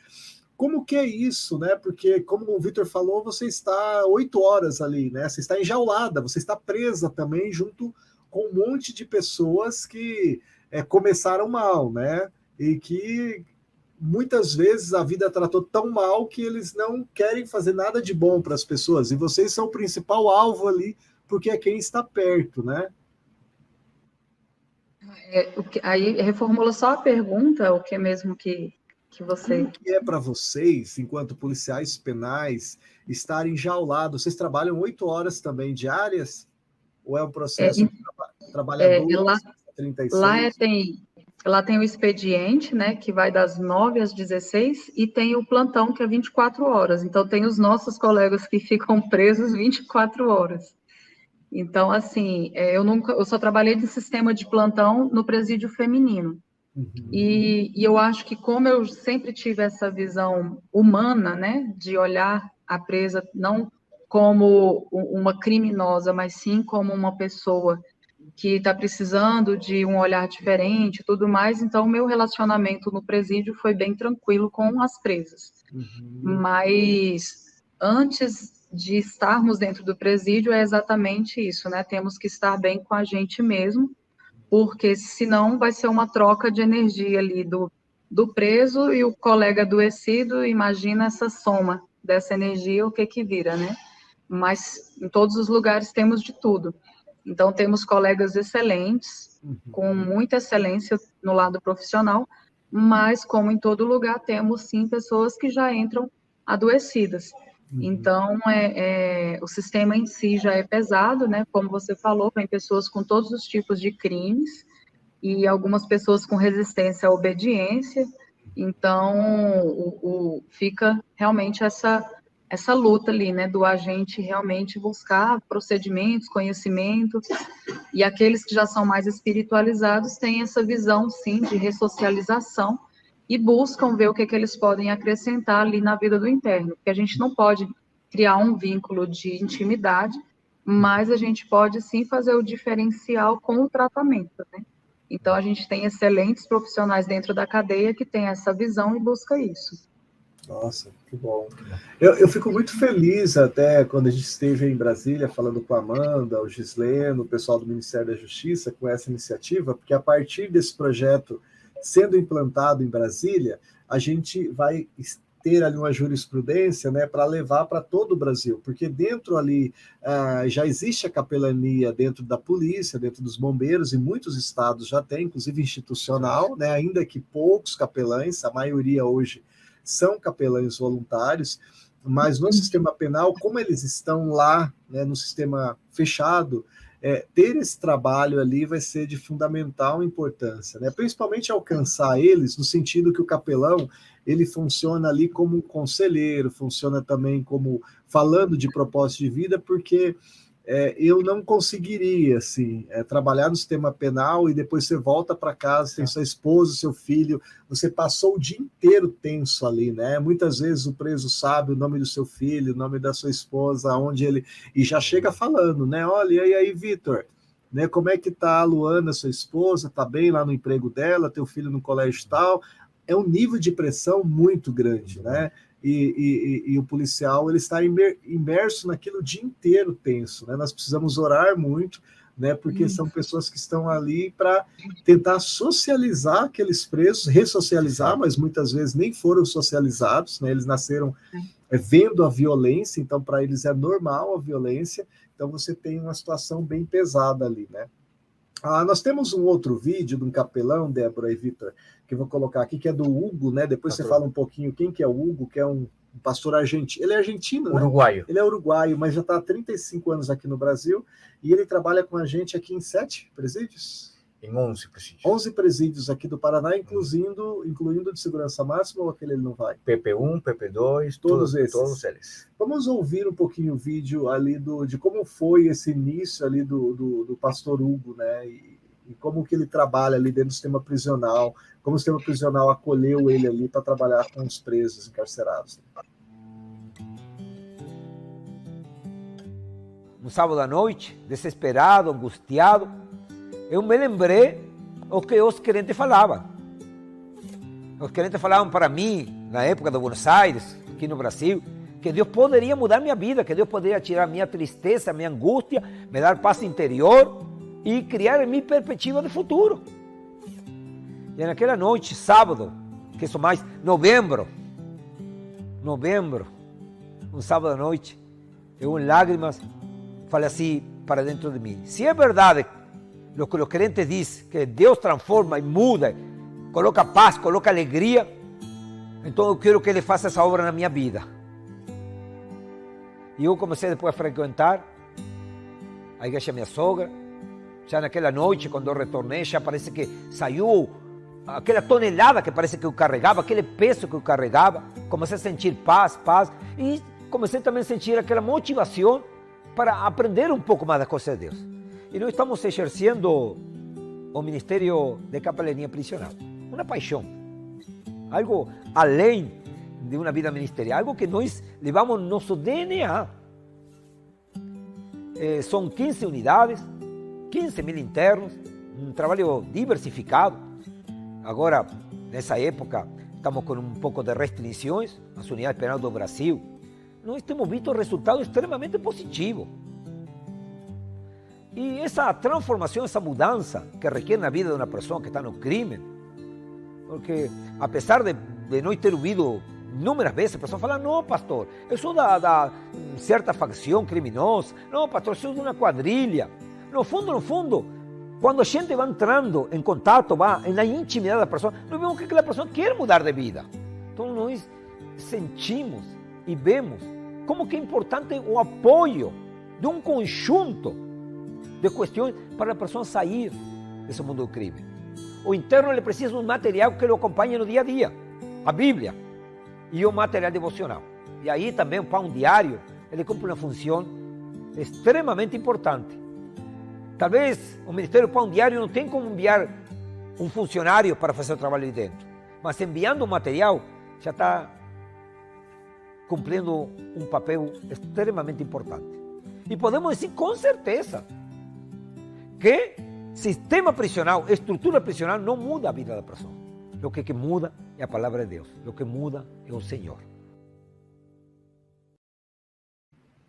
Como que é isso, né? Porque, como o Vitor falou, você está 8 horas ali, né? Você está enjaulada, você está presa também junto com um monte de pessoas que começaram mal, né? E que muitas vezes a vida tratou tão mal que eles não querem fazer nada de bom para as pessoas. E vocês são o principal alvo ali, porque é quem está perto, né? Aí reformula só a pergunta, o que mesmo que você... Como que é para vocês, enquanto policiais penais, estarem enjaulados? Vocês trabalham 8 horas também diárias? Ou é um processo de trabalhador? 36? Lá tem o expediente, né, que vai das 9 às 16, e tem o plantão, que é 24 horas. Então, tem os nossos colegas que ficam presos 24 horas. Então, assim, eu só trabalhei de sistema de plantão no presídio feminino. E eu acho que, como eu sempre tive essa visão humana, né, de olhar a presa não como uma criminosa, mas sim como uma pessoa que está precisando de um olhar diferente e tudo mais, então o meu relacionamento no presídio foi bem tranquilo com as presas. Mas antes de estarmos dentro do presídio é exatamente isso, né? Temos que estar bem com a gente mesmo, porque senão vai ser uma troca de energia ali do preso e o colega adoecido. Imagina essa soma dessa energia, o que vira, né? Mas em todos os lugares temos de tudo. Então, temos colegas excelentes, com muita excelência no lado profissional, mas, como em todo lugar, temos, sim, pessoas que já entram adoecidas. Então, o sistema em si já é pesado, né? Como você falou, tem pessoas com todos os tipos de crimes e algumas pessoas com resistência à obediência. Então, fica realmente essa luta ali, né, do agente realmente buscar procedimentos, conhecimentos, e aqueles que já são mais espiritualizados têm essa visão, sim, de ressocialização e buscam ver o que eles podem acrescentar ali na vida do interno, porque a gente não pode criar um vínculo de intimidade, mas a gente pode, sim, fazer o diferencial com o tratamento, né? Então, a gente tem excelentes profissionais dentro da cadeia que têm essa visão e busca isso. Nossa, que bom. Eu fico muito feliz até quando a gente esteve em Brasília falando com a Amanda, o Gisleno, o pessoal do Ministério da Justiça com essa iniciativa, porque a partir desse projeto sendo implantado em Brasília, a gente vai ter ali uma jurisprudência, né, para levar para todo o Brasil, porque dentro ali já existe a capelania dentro da polícia, dentro dos bombeiros, e muitos estados já tem, inclusive institucional, né, ainda que poucos capelães, a maioria hoje são capelães voluntários, mas no sistema penal, como eles estão lá, né, no sistema fechado, ter esse trabalho ali vai ser de fundamental importância, né? Principalmente alcançar eles no sentido que o capelão, ele funciona ali como um conselheiro, funciona também como falando de propósito de vida, porque eu não conseguiria assim, trabalhar no sistema penal e depois você volta para casa, tem sua esposa, seu filho, você passou o dia inteiro tenso ali, né? Muitas vezes o preso sabe o nome do seu filho, o nome da sua esposa, onde ele... E já chega falando, né? Olha, e aí, Vitor, né? Como é que tá a Luana, sua esposa? Tá bem lá no emprego dela? Teu filho no colégio tal? É um nível de pressão muito grande, né? E o policial ele está imerso naquilo o dia inteiro tenso, né? Nós precisamos orar muito, né? Porque são pessoas que estão ali para tentar socializar aqueles presos, ressocializar, mas muitas vezes nem foram socializados, né? Eles nasceram vendo a violência, então para eles é normal a violência, então você tem uma situação bem pesada ali, né? Nós temos um outro vídeo de um capelão, Débora e Vitor, que eu vou colocar aqui, que é do Hugo, né? Depois você fala um pouquinho quem que é o Hugo, que é um pastor argentino. Ele é argentino, né? Uruguaio. Ele é uruguaio, mas já está há 35 anos aqui no Brasil, e ele trabalha com a gente aqui em 7 presídios? Em 11 presídios. 11 presídios aqui do Paraná, incluindo de segurança máxima, ou aquele ele não vai? PP1, PP2, todos esses. Todos eles. Vamos ouvir um pouquinho o vídeo ali de como foi esse início ali do pastor Hugo, né? E como que ele trabalha ali dentro do sistema prisional, como o sistema prisional acolheu ele ali para trabalhar com os presos encarcerados. Um sábado à noite, desesperado, angustiado, eu me lembrei o que os crentes falavam. Os crentes falavam para mim, na época de Buenos Aires, aqui no Brasil, que Deus poderia mudar minha vida, que Deus poderia tirar minha tristeza, minha angústia, me dar paz interior e criar em mim perspectiva de futuro. E naquela noite, sábado, que isso mais, novembro, um sábado à noite, eu em lágrimas falei assim para dentro de mim: se é verdade o que os crentes dizem, que Deus transforma e muda, coloca paz, coloca alegria, então eu quero que Ele faça essa obra na minha vida. E eu comecei depois a frequentar a igreja da minha sogra. Já naquela noite, quando eu retornei, já parece que saiu aquela tonelada que parece que eu carregava, aquele peso que eu carregava. Comecei a sentir paz, e comecei também a sentir aquela motivação para aprender um pouco mais das coisas de Deus. E nós estamos exercendo o Ministério de Capelania Prisional. Uma paixão, algo além de uma vida ministerial, algo que nós levamos no nosso DNA. São 15 unidades, 15.000 internos, um trabalho diversificado. Agora, nessa época, estamos com um pouco de restrições, as unidades penais do Brasil. Nós temos visto resultados extremamente positivos. E essa transformação, essa mudança que requer na vida de uma pessoa que está no crime, porque apesar de nós ter ouvido inúmeras vezes a pessoa fala: não, pastor, eu sou da certa facção criminosa, não, pastor, eu sou de uma quadrilha. No fundo, quando a gente vai entrando em contato, vai na intimidade da pessoa, nós vemos que aquela pessoa quer mudar de vida. Então nós sentimos e vemos como que é importante o apoio de um conjunto de questões para a pessoa sair desse mundo do crime. O interno ele precisa de um material que o acompanhe no dia a dia, a Bíblia e o material devocional. E aí também o pão diário, ele cumpre uma função extremamente importante. Talvez o Ministério Pão Diário não tem como enviar um funcionário para fazer o trabalho ali dentro, mas enviando o material já está cumprindo um papel extremamente importante. E podemos dizer com certeza que sistema prisional, estrutura prisional não muda a vida da pessoa. O que muda é a palavra de Deus, o que muda é o Senhor.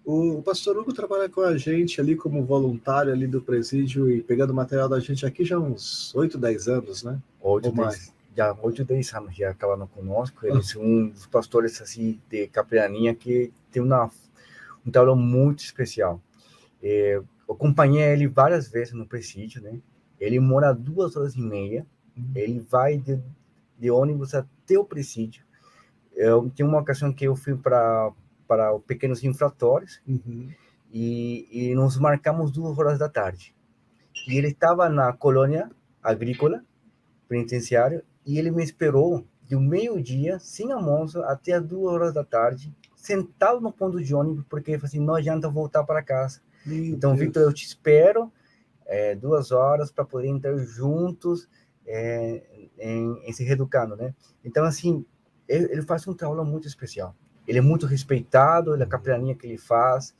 O pastor Hugo trabalha com a gente ali como voluntário ali do presídio e pegando material da gente aqui já há uns 8, 10 anos, né? 8, 10 anos já trabalhando conosco. Ele é um dos pastores assim, de capelania que tem um trabalho muito especial. Eu acompanhei ele várias vezes no presídio, né? Ele mora 2 horas e meia. Ele vai de ônibus até o presídio. Tem uma ocasião que eu fui para pequenos infratores e nos marcamos 2 horas da tarde. E ele estava na colônia agrícola, penitenciário, e ele me esperou de meio-dia, sem almoço, até as 2 horas da tarde, sentado no ponto de ônibus, porque ele falou assim, não adianta voltar para casa. Então, Victor, eu te espero 2 horas para poder entrar juntos em se reeducando, né? Então, assim, ele faz um trabalho muito especial. Ele é muito respeitado, a capelania que ele faz,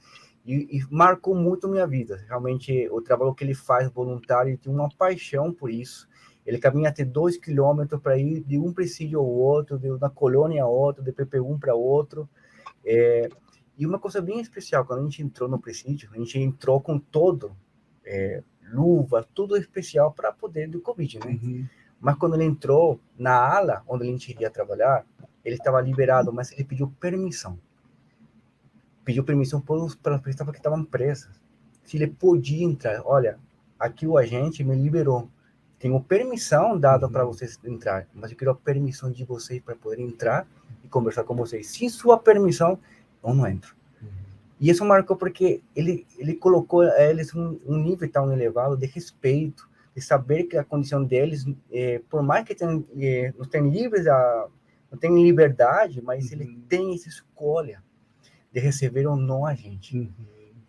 e marcou muito minha vida. Realmente, o trabalho que ele faz voluntário, ele tem uma paixão por isso. Ele caminha até 2 quilômetros para ir de um presídio ao outro, de uma colônia a outra, de PP1 para outro. E uma coisa bem especial, quando a gente entrou no presídio, a gente entrou com todo, luva, tudo especial para poder do Covid, né? Mas quando ele entrou na ala, onde a gente iria trabalhar, ele estava liberado, mas ele pediu permissão. Pediu permissão pelas pessoas que estavam presas. Se ele podia entrar, olha, aqui o agente me liberou. Tenho permissão dada para vocês entrar, mas eu quero a permissão de vocês para poder entrar e conversar com vocês. Sem sua permissão, eu não entro. E isso marcou porque ele colocou eles um nível tão elevado de respeito, de saber que a condição deles, por mais que não tenham livres, não tem liberdade, mas ele tem essa escolha de receber ou não a gente.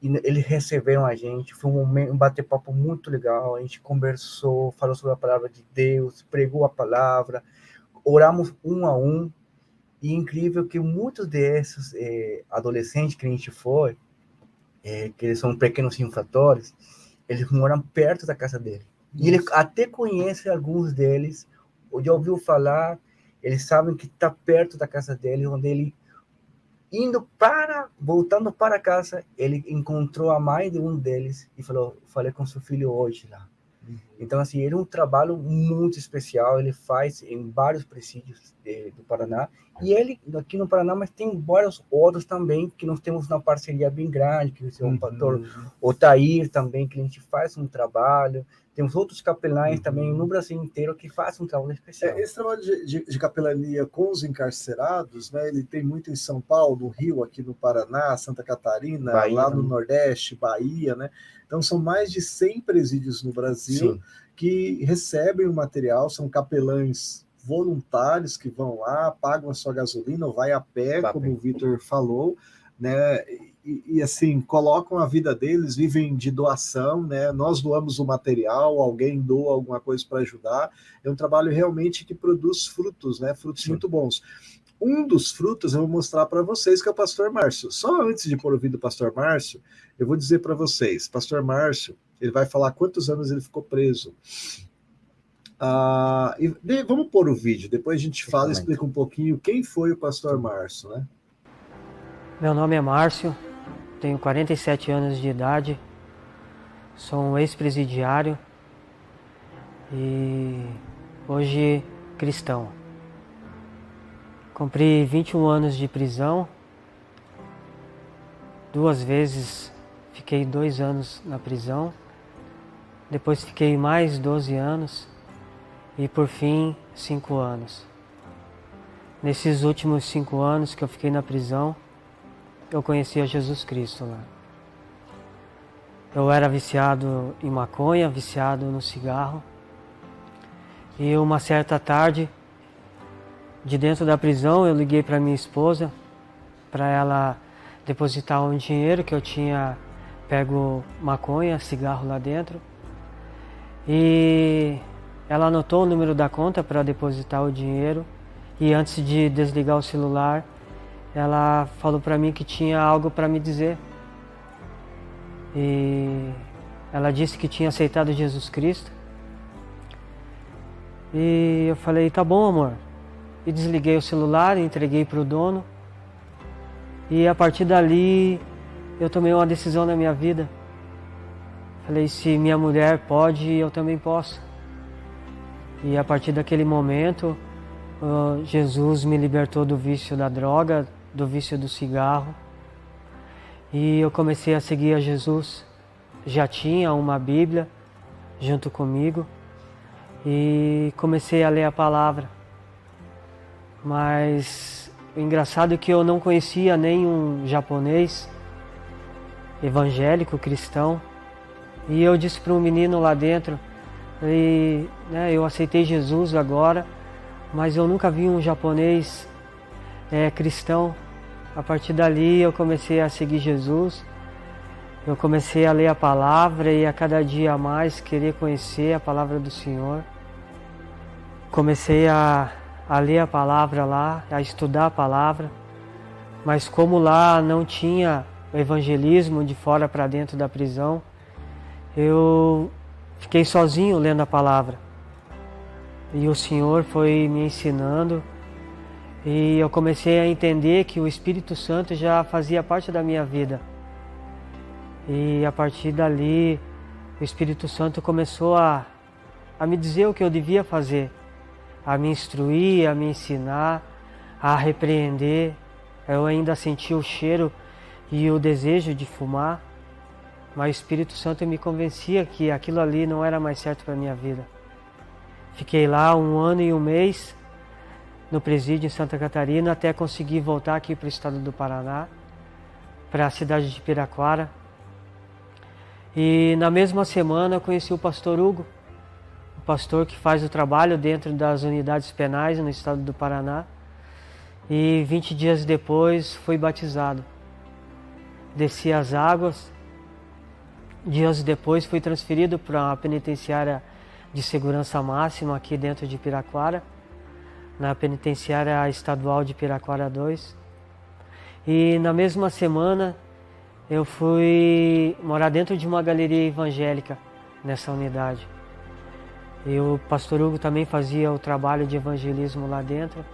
E eles receberam a gente, foi um bate-papo muito legal, a gente conversou, falou sobre a palavra de Deus, pregou a palavra, oramos um a um, e incrível que muitos desses adolescentes que a gente foi, que eles são pequenos infratores, eles moram perto da casa dele. E ele até conhece alguns deles, ou já ouviu falar, eles sabem que está perto da casa dele, onde ele, voltando para casa, ele encontrou a mãe de um deles e falou, falei com seu filho hoje lá. Então, assim, era um trabalho muito especial, ele faz em vários presídios do Paraná, e ele, aqui no Paraná, mas tem vários outros também, que nós temos uma parceria bem grande, que é o pastor Otair também, que a gente faz um trabalho, temos outros capelães também no Brasil inteiro que fazem um trabalho especial. Esse trabalho de capelania com os encarcerados, né, ele tem muito em São Paulo, no Rio, aqui no Paraná, Santa Catarina, Bahia, lá no Nordeste, Bahia, né? Então são mais de 100 presídios no Brasil que recebem o material, são capelães voluntários que vão lá, pagam a sua gasolina ou vai a pé, como o Vitor falou, né? E assim, colocam a vida deles, vivem de doação, né? Nós doamos o material, alguém doa alguma coisa para ajudar. É um trabalho realmente que produz frutos, né? Frutos muito bons. Um dos frutos eu vou mostrar para vocês, que é o pastor Márcio. Só antes de pôr o vídeo do pastor Márcio, eu vou dizer para vocês, pastor Márcio, ele vai falar quantos anos ele ficou preso. Vamos pôr o vídeo, depois a gente fala e explica um pouquinho quem foi o pastor Márcio, né? Meu nome é Márcio, tenho 47 anos de idade, sou um ex-presidiário e hoje cristão. Cumpri 21 anos de prisão, 2 vezes fiquei 2 anos na prisão, depois fiquei mais 12 anos e por fim 5 anos. Nesses últimos 5 anos que eu fiquei na prisão, eu conheci a Jesus Cristo lá. Eu era viciado em maconha, viciado no cigarro. E uma certa tarde, de dentro da prisão, eu liguei para minha esposa para ela depositar um dinheiro que eu tinha pego maconha, cigarro lá dentro. E ela anotou o número da conta para depositar o dinheiro. E antes de desligar o celular, ela falou para mim que tinha algo para me dizer. E ela disse que tinha aceitado Jesus Cristo. E eu falei, tá bom, amor. E desliguei o celular, entreguei para o dono. E a partir dali, eu tomei uma decisão na minha vida. Falei, se minha mulher pode, eu também posso. E a partir daquele momento, Jesus me libertou do vício da droga, do vício do cigarro. E eu comecei a seguir a Jesus. Já tinha uma Bíblia junto comigo. E comecei a ler a palavra. Mas o engraçado é que eu não conhecia nenhum japonês evangélico, cristão. E eu disse para um menino lá dentro, eu aceitei Jesus agora, mas eu nunca vi um japonês cristão. A partir dali eu comecei a seguir Jesus, eu comecei a ler a palavra e a cada dia mais querer conhecer a palavra do Senhor. Comecei a ler a palavra lá, a estudar a palavra, mas como lá não tinha o evangelismo de fora para dentro da prisão, eu fiquei sozinho lendo a palavra. E o Senhor foi me ensinando e eu comecei a entender que o Espírito Santo já fazia parte da minha vida. E a partir dali, o Espírito Santo começou a me dizer o que eu devia fazer, a me instruir, a me ensinar, a repreender. Eu ainda sentia o cheiro e o desejo de fumar, mas o Espírito Santo me convencia que aquilo ali não era mais certo para a minha vida. Fiquei lá 1 ano e 1 mês no presídio em Santa Catarina até conseguir voltar aqui para o estado do Paraná, para a cidade de Piraquara. E na mesma semana eu conheci o pastor Hugo, o pastor que faz o trabalho dentro das unidades penais no estado do Paraná. E 20 dias depois fui batizado. Desci as águas. Dias depois fui transferido para a penitenciária de segurança máxima aqui dentro de Piraquara, na penitenciária estadual de Piraquara 2. E na mesma semana eu fui morar dentro de uma galeria evangélica nessa unidade. E o pastor Hugo também fazia o trabalho de evangelismo lá dentro.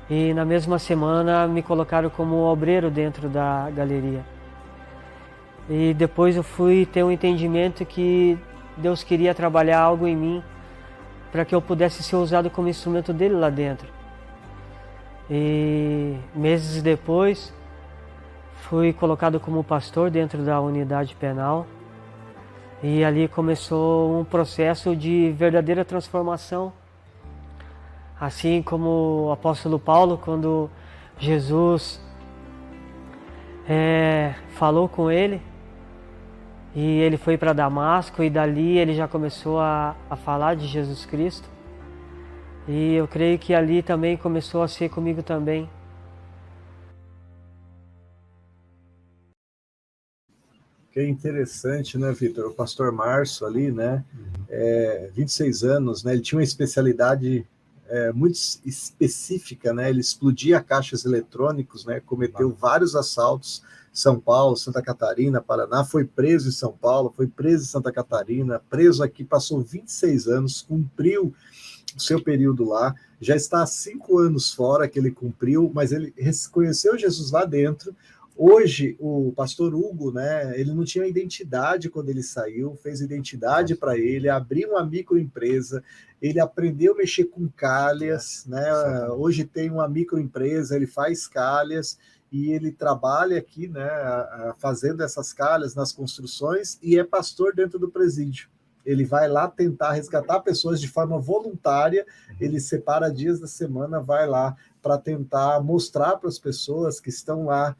E na mesma semana me colocaram como obreiro dentro da galeria. E depois eu fui ter um entendimento que Deus queria trabalhar algo em mim para que eu pudesse ser usado como instrumento dele lá dentro. E meses depois fui colocado como pastor dentro da unidade penal. E ali começou um processo de verdadeira transformação. Assim como o apóstolo Paulo, quando Jesus falou com ele, e ele foi para Damasco, e dali ele já começou a falar de Jesus Cristo. E eu creio que ali também começou a ser comigo também. Que interessante, né, Vitor? O pastor Márcio ali, né, 26 anos, né, ele tinha uma especialidade muito específica, né, ele explodia caixas eletrônicos, né, cometeu vários assaltos, São Paulo, Santa Catarina, Paraná, foi preso em São Paulo, foi preso em Santa Catarina, preso aqui, passou 26 anos, cumpriu o seu período lá, já está há 5 anos fora que ele cumpriu, mas ele conheceu Jesus lá dentro. Hoje, o pastor Hugo, né, ele não tinha identidade quando ele saiu, fez identidade para ele, abriu uma microempresa, ele aprendeu a mexer com calhas, né, hoje tem uma microempresa, ele faz calhas, e ele trabalha aqui, né, fazendo essas calhas nas construções, e é pastor dentro do presídio. Ele vai lá tentar resgatar pessoas de forma voluntária, ele separa dias da semana, vai lá para tentar mostrar para as pessoas que estão lá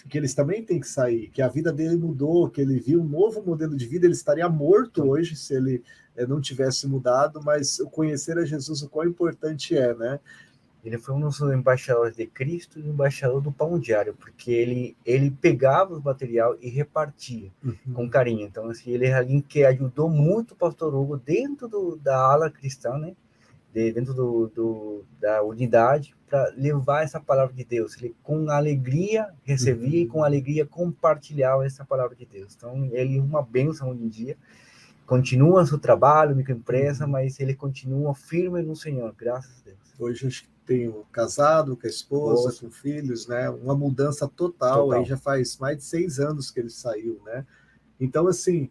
que eles também têm que sair, que a vida dele mudou, que ele viu um novo modelo de vida, ele estaria morto hoje se ele não tivesse mudado, mas o conhecer a Jesus, o quão importante é, né? Ele foi um dos embaixadores de Cristo e embaixador do Pão Diário, porque ele pegava o material e repartia com carinho. Então, assim, ele é alguém que ajudou muito o pastor Hugo dentro da ala cristã, né? Dentro da unidade, para levar essa palavra de Deus. Ele com alegria recebia e com alegria compartilhava essa palavra de Deus. Então, ele é uma bênção hoje em dia. Continua seu trabalho, microempresa, mas ele continua firme no Senhor, graças a Deus. Hoje eu tenho casado com a esposa, com filhos, né? Uma mudança total. Aí já faz mais de 6 anos que ele saiu, né? Então, assim,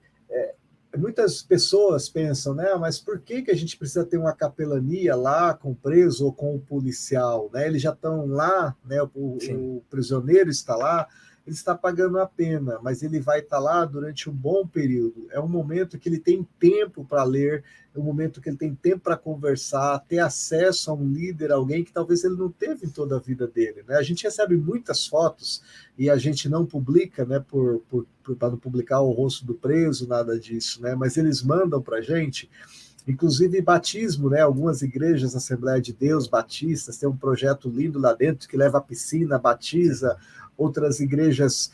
muitas pessoas pensam, né? Mas por que a gente precisa ter uma capelania lá com o preso ou com o policial, né? Eles já estão lá, né? O prisioneiro está lá, ele está pagando a pena, mas ele vai estar lá durante um bom período. É um momento que ele tem tempo para ler, é um momento que ele tem tempo para conversar, ter acesso a um líder, alguém que talvez ele não teve em toda a vida dele, né? A gente recebe muitas fotos e a gente não publica, né, para não publicar o rosto do preso, nada disso, né? Mas eles mandam para a gente, inclusive batismo, né? Algumas igrejas, Assembleia de Deus, batistas, tem um projeto lindo lá dentro que leva a piscina, batiza. Outras igrejas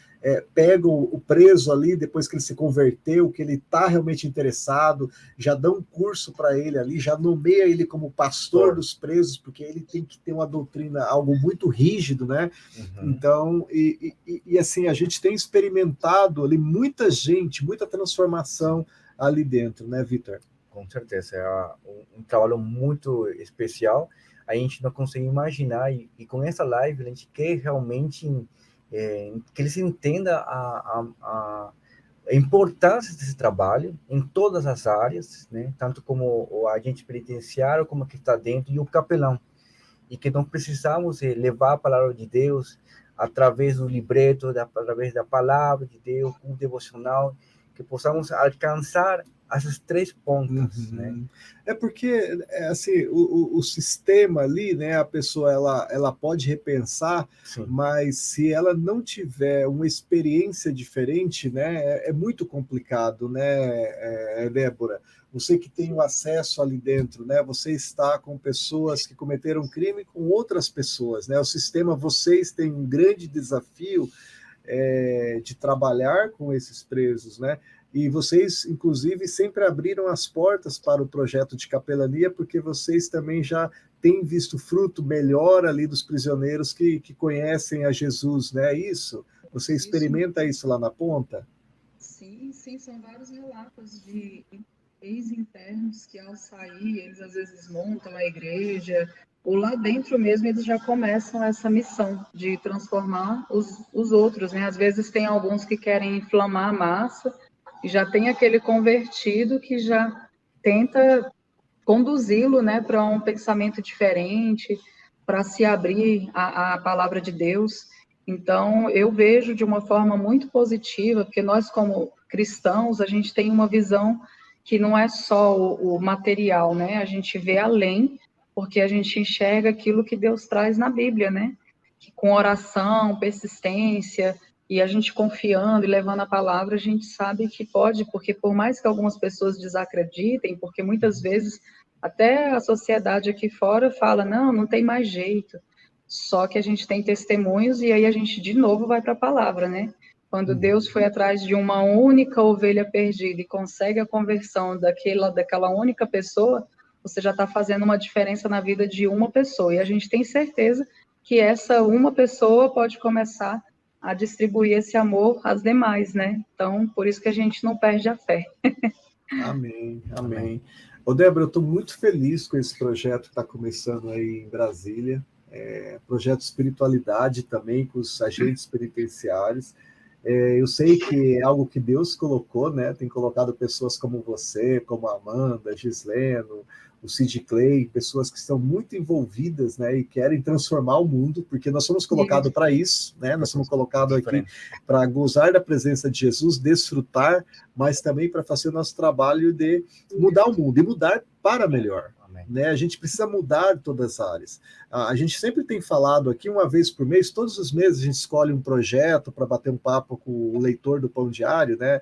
pegam o preso ali, depois que ele se converteu, que ele está realmente interessado, já dão um curso para ele ali, já nomeia ele como pastor dos presos, porque ele tem que ter uma doutrina, algo muito rígido, né? Então, assim, a gente tem experimentado ali muita gente, muita transformação ali dentro, né, Vitor? Com certeza, é um trabalho muito especial, a gente não consegue imaginar, e com essa live a gente quer realmente que eles entendam a importância desse trabalho em todas as áreas, né? Tanto como o agente penitenciário, como que está dentro, e o capelão, e que não precisamos levar a palavra de Deus através do libreto, através da palavra de Deus, com o devocional, que possamos alcançar essas 3 pontas, né? É porque, assim, o sistema ali, né, a pessoa, ela pode repensar, mas se ela não tiver uma experiência diferente, né, é muito complicado, né, Débora? Você que tem o acesso ali dentro, né, você está com pessoas que cometeram crime com outras pessoas, né? O sistema, vocês têm um grande desafio de trabalhar com esses presos, né? E vocês, inclusive, sempre abriram as portas para o projeto de capelania, porque vocês também já têm visto fruto melhor ali dos prisioneiros que conhecem a Jesus, né? Isso? Você experimenta isso lá na ponta? Sim, são vários relatos de ex-internos que, ao sair, eles às vezes montam a igreja, ou lá dentro mesmo eles já começam essa missão de transformar os outros, né? Às vezes tem alguns que querem inflamar a massa, e já tem aquele convertido que já tenta conduzi-lo, né, para um pensamento diferente, para se abrir à palavra de Deus. Então, eu vejo de uma forma muito positiva, porque nós, como cristãos, a gente tem uma visão que não é só o material, né? A gente vê além, porque a gente enxerga aquilo que Deus traz na Bíblia, né? Que com oração, persistência, e a gente confiando e levando a palavra, a gente sabe que pode, porque por mais que algumas pessoas desacreditem, porque muitas vezes até a sociedade aqui fora fala, não tem mais jeito, só que a gente tem testemunhos e aí a gente de novo vai para a palavra, né? Quando Deus foi atrás de uma única ovelha perdida e consegue a conversão daquela única pessoa, você já está fazendo uma diferença na vida de uma pessoa, e a gente tem certeza que essa uma pessoa pode começar a distribuir esse amor às demais, né? Então, por isso que a gente não perde a fé. Amém. Ô, Débora, eu estou muito feliz com esse projeto que está começando aí em Brasília, projeto de espiritualidade também, com os agentes penitenciários. Eu sei que é algo que Deus colocou, né? Tem colocado pessoas como você, como a Amanda, Gisleno, o Sid Clay, pessoas que estão muito envolvidas, né, e querem transformar o mundo, porque nós somos colocados para isso, né? Nós somos colocados aqui para gozar da presença de Jesus, desfrutar, mas também para fazer o nosso trabalho de mudar o mundo e mudar para melhor. Amém. né? A gente precisa mudar todas as áreas. A gente sempre tem falado aqui, uma vez por mês, todos os meses a gente escolhe um projeto para bater um papo com o leitor do Pão Diário, né?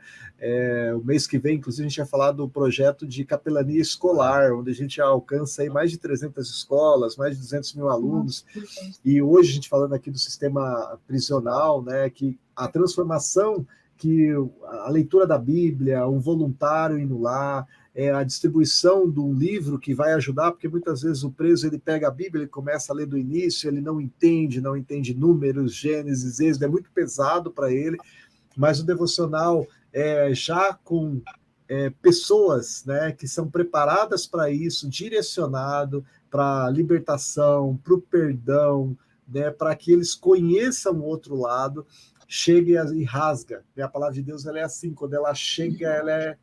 O mês que vem, inclusive, a gente vai falar do projeto de capelania escolar, onde a gente alcança aí mais de 300 escolas, mais de 200 mil alunos, e hoje a gente falando aqui do sistema prisional, né? Que a transformação, que a leitura da Bíblia, um voluntário indo lá, a distribuição de um livro que vai ajudar, porque muitas vezes o preso ele pega a Bíblia, ele começa a ler do início, ele não entende números, Gênesis, Êxodo, é muito pesado para ele, mas o devocional já com pessoas, né, que são preparadas para isso, direcionado para a libertação, para o perdão, né, para que eles conheçam o outro lado, chega e rasga. A palavra de Deus ela é assim, quando ela chega,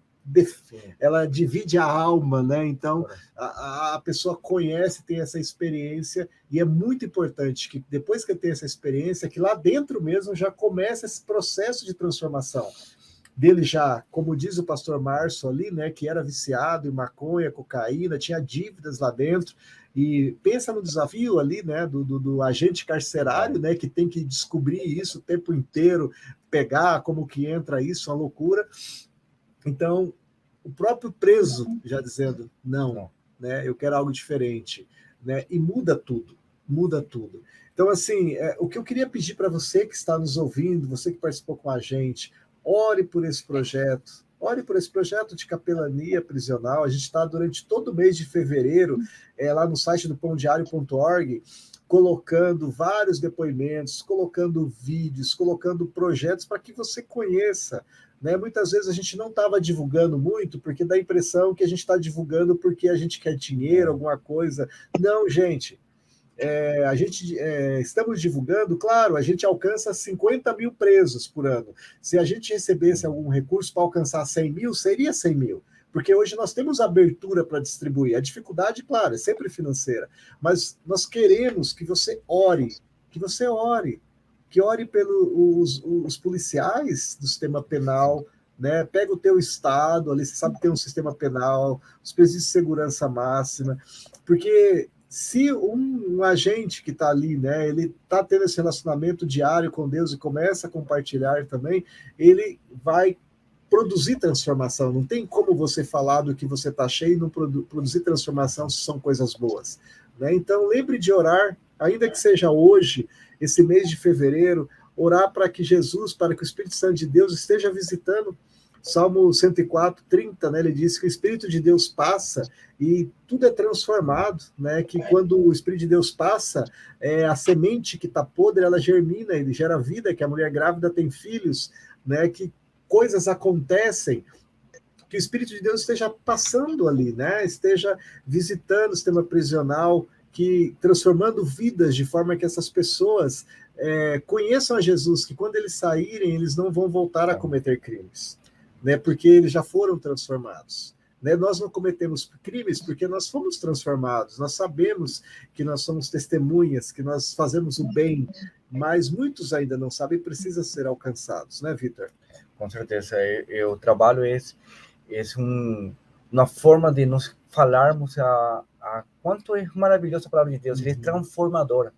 ela divide a alma, né? Então a pessoa conhece, tem essa experiência, e é muito importante que depois que tem essa experiência, que lá dentro mesmo já começa esse processo de transformação dele, já, como diz o pastor Márcio ali, né, que era viciado em maconha, cocaína, tinha dívidas lá dentro, e pensa no desafio ali, né, do agente carcerário, né, que tem que descobrir isso o tempo inteiro, pegar como que entra isso, uma loucura. Então, o próprio preso já dizendo, não, né, eu quero algo diferente, né, e muda tudo. Então, assim, o que eu queria pedir para você que está nos ouvindo, você que participou com a gente, ore por esse projeto de capelania prisional. A gente está durante todo o mês de fevereiro, lá no site do pãodiario.org, colocando vários depoimentos, colocando vídeos, colocando projetos para que você conheça, né? Muitas vezes a gente não estava divulgando muito, porque dá a impressão que a gente está divulgando porque a gente quer dinheiro, alguma coisa. Não, gente. A gente estamos divulgando, claro, a gente alcança 50 mil presos por ano. Se a gente recebesse algum recurso para alcançar 100 mil, seria 100 mil, porque hoje nós temos abertura para distribuir. A dificuldade, claro, é sempre financeira, mas nós queremos que você ore, que ore pelos policiais do sistema penal, né? Pega o teu estado, ali você sabe que tem um sistema penal, os presídios de segurança máxima, porque se um agente que está ali, né, ele está tendo esse relacionamento diário com Deus e começa a compartilhar também, ele vai produzir transformação. Não tem como você falar do que você está cheio e não produzir transformação se são coisas boas, né? Então, lembre de orar, ainda que seja hoje, esse mês de fevereiro, orar para que Jesus, para que o Espírito Santo de Deus esteja visitando. Salmo 104, 30, né, ele diz que o Espírito de Deus passa e tudo é transformado, né, que quando o Espírito de Deus passa, a semente que está podre, ela germina, ele gera vida, que a mulher grávida tem filhos, né, que coisas acontecem, que o Espírito de Deus esteja passando ali, né, esteja visitando o sistema prisional, que transformando vidas de forma que essas pessoas conheçam a Jesus, que quando eles saírem, eles não vão voltar a cometer crimes, né, porque eles já foram transformados. Né? Nós não cometemos crimes porque nós fomos transformados, nós sabemos que nós somos testemunhas, que nós fazemos o bem, mas muitos ainda não sabem e precisam ser alcançados, né, Vitor? Com certeza, o trabalho é uma forma de nos falarmos a quanto é maravilhosa a palavra de Deus, ele é transformadora.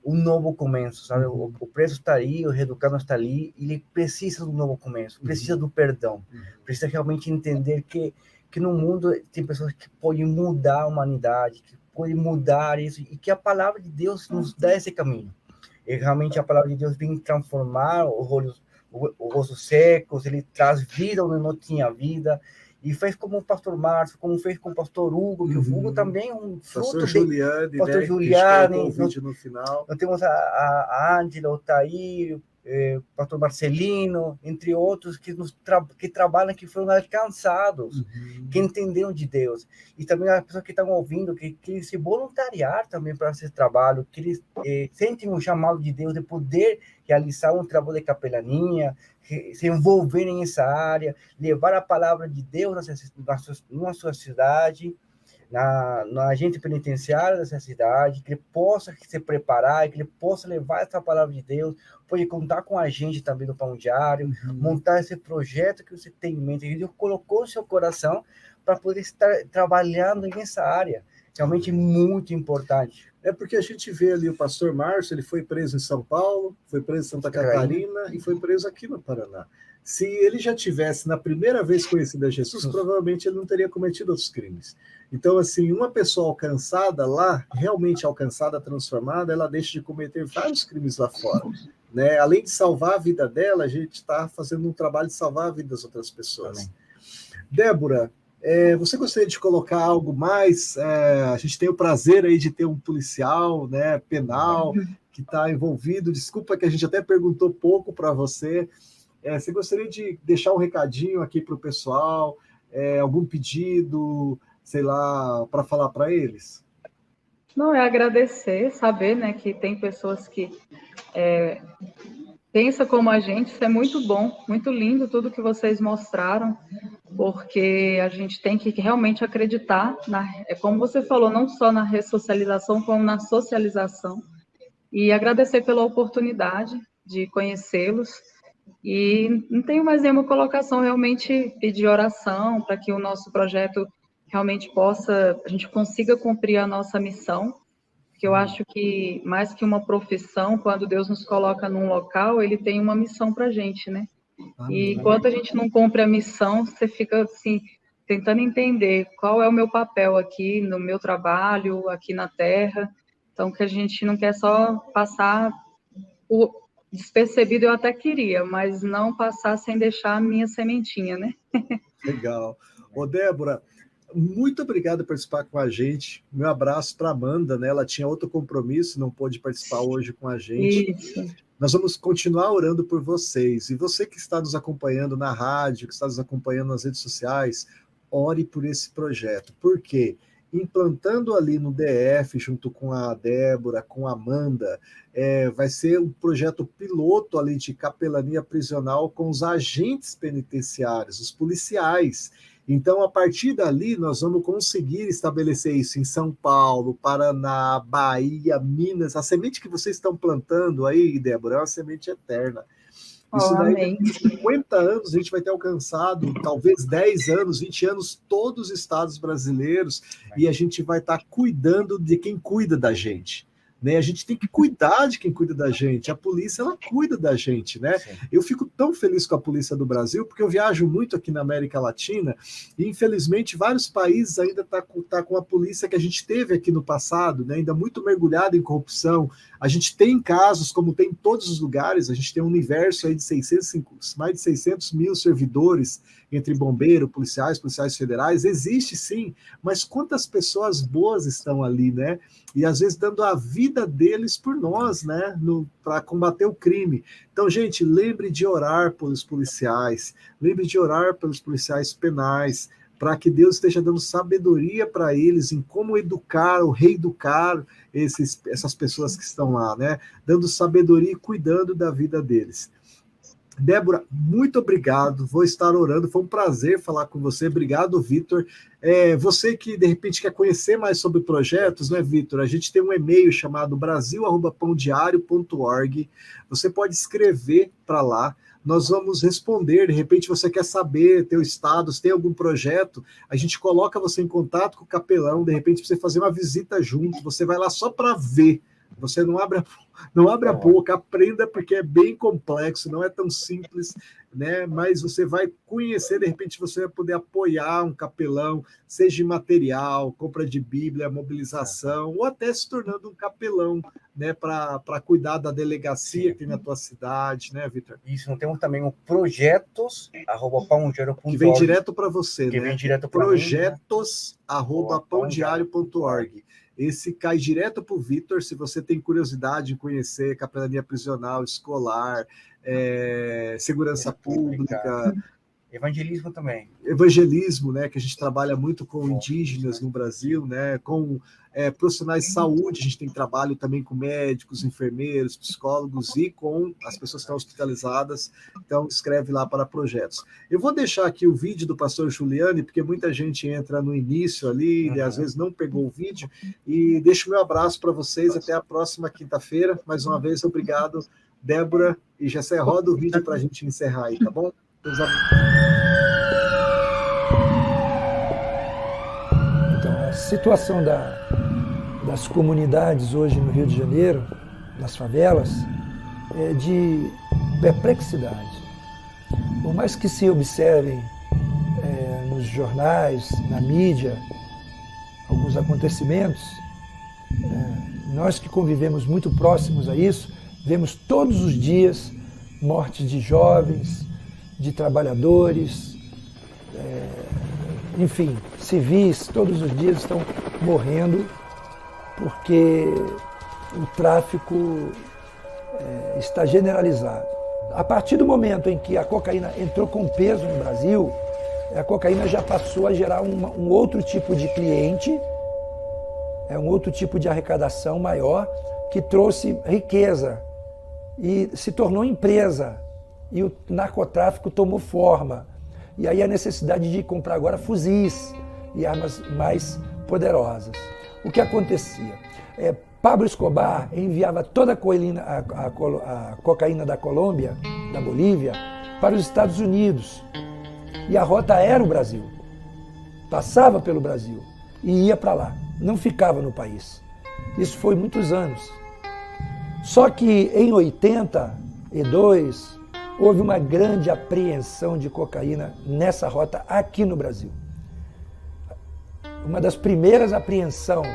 Um novo começo, sabe? O preso está ali, o reeducado está ali, e ele precisa do novo começo, precisa do perdão, precisa realmente entender que no mundo tem pessoas que podem mudar a humanidade, que podem mudar isso, e que a palavra de Deus nos dá esse caminho. E realmente a palavra de Deus vem transformar os rostos secos, ele traz vida onde não tinha vida, e fez como o pastor Márcio, como fez com o pastor Hugo, que o Hugo também é um fruto pastor Juliane, pastor né, Juliane, no final. Nós temos a Ângela, o Tair, o pastor Marcelino, entre outros, que trabalham, que foram alcançados, que entenderam de Deus. E também as pessoas que estão ouvindo, que se voluntariar também para esse trabalho, que eles sentem um chamado de Deus de poder realizar um trabalho de capelania, se envolverem nessa área, levar a palavra de Deus na sua cidade, na agente penitenciária dessa cidade, que ele possa se preparar, que ele possa levar essa palavra de Deus, pode contar com a gente também do Pão Diário, montar esse projeto que você tem em mente, que Deus colocou no seu coração para poder estar trabalhando nessa área. realmente muito importante. É porque a gente vê ali o pastor Márcio, ele foi preso em São Paulo, foi preso em Santa Catarina e foi preso aqui no Paraná. Se ele já tivesse, na primeira vez conhecido a Jesus, provavelmente ele não teria cometido outros crimes. Então, assim, uma pessoa alcançada lá, realmente alcançada, transformada, ela deixa de cometer vários crimes lá fora. Né? Além de salvar a vida dela, a gente está fazendo um trabalho de salvar a vida das outras pessoas. Amém. Débora, você gostaria de colocar algo mais? A gente tem o prazer aí de ter um policial, né, penal que está envolvido. Desculpa que a gente até perguntou pouco para você. Você gostaria de deixar um recadinho aqui para o pessoal? Algum pedido, sei lá, para falar para eles? Não, é agradecer, saber, né, que tem pessoas que pensam como a gente. Isso é muito bom, muito lindo tudo que vocês mostraram, porque a gente tem que realmente acreditar, como você falou, não só na ressocialização, como na socialização, e agradecer pela oportunidade de conhecê-los. E não tenho mais nenhuma colocação, realmente pedir oração para que o nosso projeto realmente a gente consiga cumprir a nossa missão, porque eu acho que mais que uma profissão, quando Deus nos coloca num local, ele tem uma missão para a gente, né? E enquanto a gente não cumpre a missão, você fica assim, tentando entender qual é o meu papel aqui no meu trabalho, aqui na Terra. Então, que a gente não quer só passar despercebido, eu até queria, mas não passar sem deixar a minha sementinha, né? Legal. Ô, Débora, muito obrigado por participar com a gente. Meu abraço para a Amanda, né? Ela tinha outro compromisso, não pôde participar hoje com a gente. Isso. Nós vamos continuar orando por vocês. E você que está nos acompanhando na rádio, que está nos acompanhando nas redes sociais, ore por esse projeto. Por quê? Implantando ali no DF, junto com a Débora, com a Amanda, vai ser um projeto piloto ali de capelania prisional com os agentes penitenciários, os policiais. Então, a partir dali, nós vamos conseguir estabelecer isso em São Paulo, Paraná, Bahia, Minas. A semente que vocês estão plantando aí, Débora, é uma semente eterna. Isso daí, em 50 anos, a gente vai ter alcançado, talvez 10 anos, 20 anos, todos os estados brasileiros, e a gente vai estar cuidando de quem cuida da gente. Né? A gente tem que cuidar de quem cuida da gente. A polícia, ela cuida da gente, né? Sim. Eu fico tão feliz com a polícia do Brasil, porque eu viajo muito aqui na América Latina, e infelizmente vários países ainda tá com a polícia que a gente teve aqui no passado, né? Ainda muito mergulhada em corrupção. A gente tem casos, como tem em todos os lugares, a gente tem um universo aí de mais de 600 mil servidores, entre bombeiro, policiais federais. Existe sim, mas quantas pessoas boas estão ali, né? E às vezes dando a vida deles por nós, né? Para combater o crime. Então, gente, lembre de orar pelos policiais, lembre de orar pelos policiais penais, para que Deus esteja dando sabedoria para eles em como educar ou reeducar essas pessoas que estão lá, né? Dando sabedoria e cuidando da vida deles. Débora, muito obrigado, vou estar orando, foi um prazer falar com você, obrigado, Vitor. Você que, de repente, quer conhecer mais sobre projetos, né, Vitor? A gente tem um e-mail chamado brasil@pãodiario.org, você pode escrever para lá, nós vamos responder, de repente você quer saber, teu estado, se tem algum projeto, a gente coloca você em contato com o capelão, de repente você fazer uma visita junto, você vai lá só para ver, você não abre a boca, aprenda, porque é bem complexo, não é tão simples, né? Mas você vai conhecer, de repente você vai poder apoiar um capelão, seja de material, compra de Bíblia, mobilização, ou até se tornando um capelão, né? Para cuidar da delegacia que tem na tua cidade, né, Vitor? Isso, nós temos também o projetos@pãodiario.org, que vem direto para você, que né? vem direto para projetos@pãodiario.org. Esse cai direto para o Vitor, se você tem curiosidade em conhecer capelania prisional, escolar, segurança pública. Evangelismo também. Evangelismo, né, que a gente trabalha muito com indígenas no Brasil, né, com profissionais de saúde, a gente tem trabalho também com médicos, enfermeiros, psicólogos e com as pessoas que estão hospitalizadas, então escreve lá para projetos. Eu vou deixar aqui o vídeo do pastor Juliane, porque muita gente entra no início ali e às vezes não pegou o vídeo, e deixo meu abraço para vocês, até a próxima quinta-feira, mais uma vez, obrigado, Débora, e Jessé, roda o vídeo para a gente encerrar aí, tá bom? Então, situação das comunidades hoje no Rio de Janeiro, nas favelas, é de perplexidade. Por mais que se observem nos jornais, na mídia, alguns acontecimentos, nós que convivemos muito próximos a isso, vemos todos os dias mortes de jovens, de trabalhadores, enfim, civis, todos os dias estão morrendo porque o tráfico está generalizado. A partir do momento em que a cocaína entrou com peso no Brasil, a cocaína já passou a gerar um outro tipo de cliente, um outro tipo de arrecadação maior, que trouxe riqueza e se tornou empresa. E o narcotráfico tomou forma. E aí a necessidade de comprar agora fuzis e armas mais poderosas. O que acontecia? Pablo Escobar enviava toda a cocaína da Colômbia, da Bolívia, para os Estados Unidos. E a rota era o Brasil. Passava pelo Brasil e ia para lá. Não ficava no país. Isso foi muitos anos. Só que em 82, houve uma grande apreensão de cocaína nessa rota aqui no Brasil. Uma das primeiras apreensões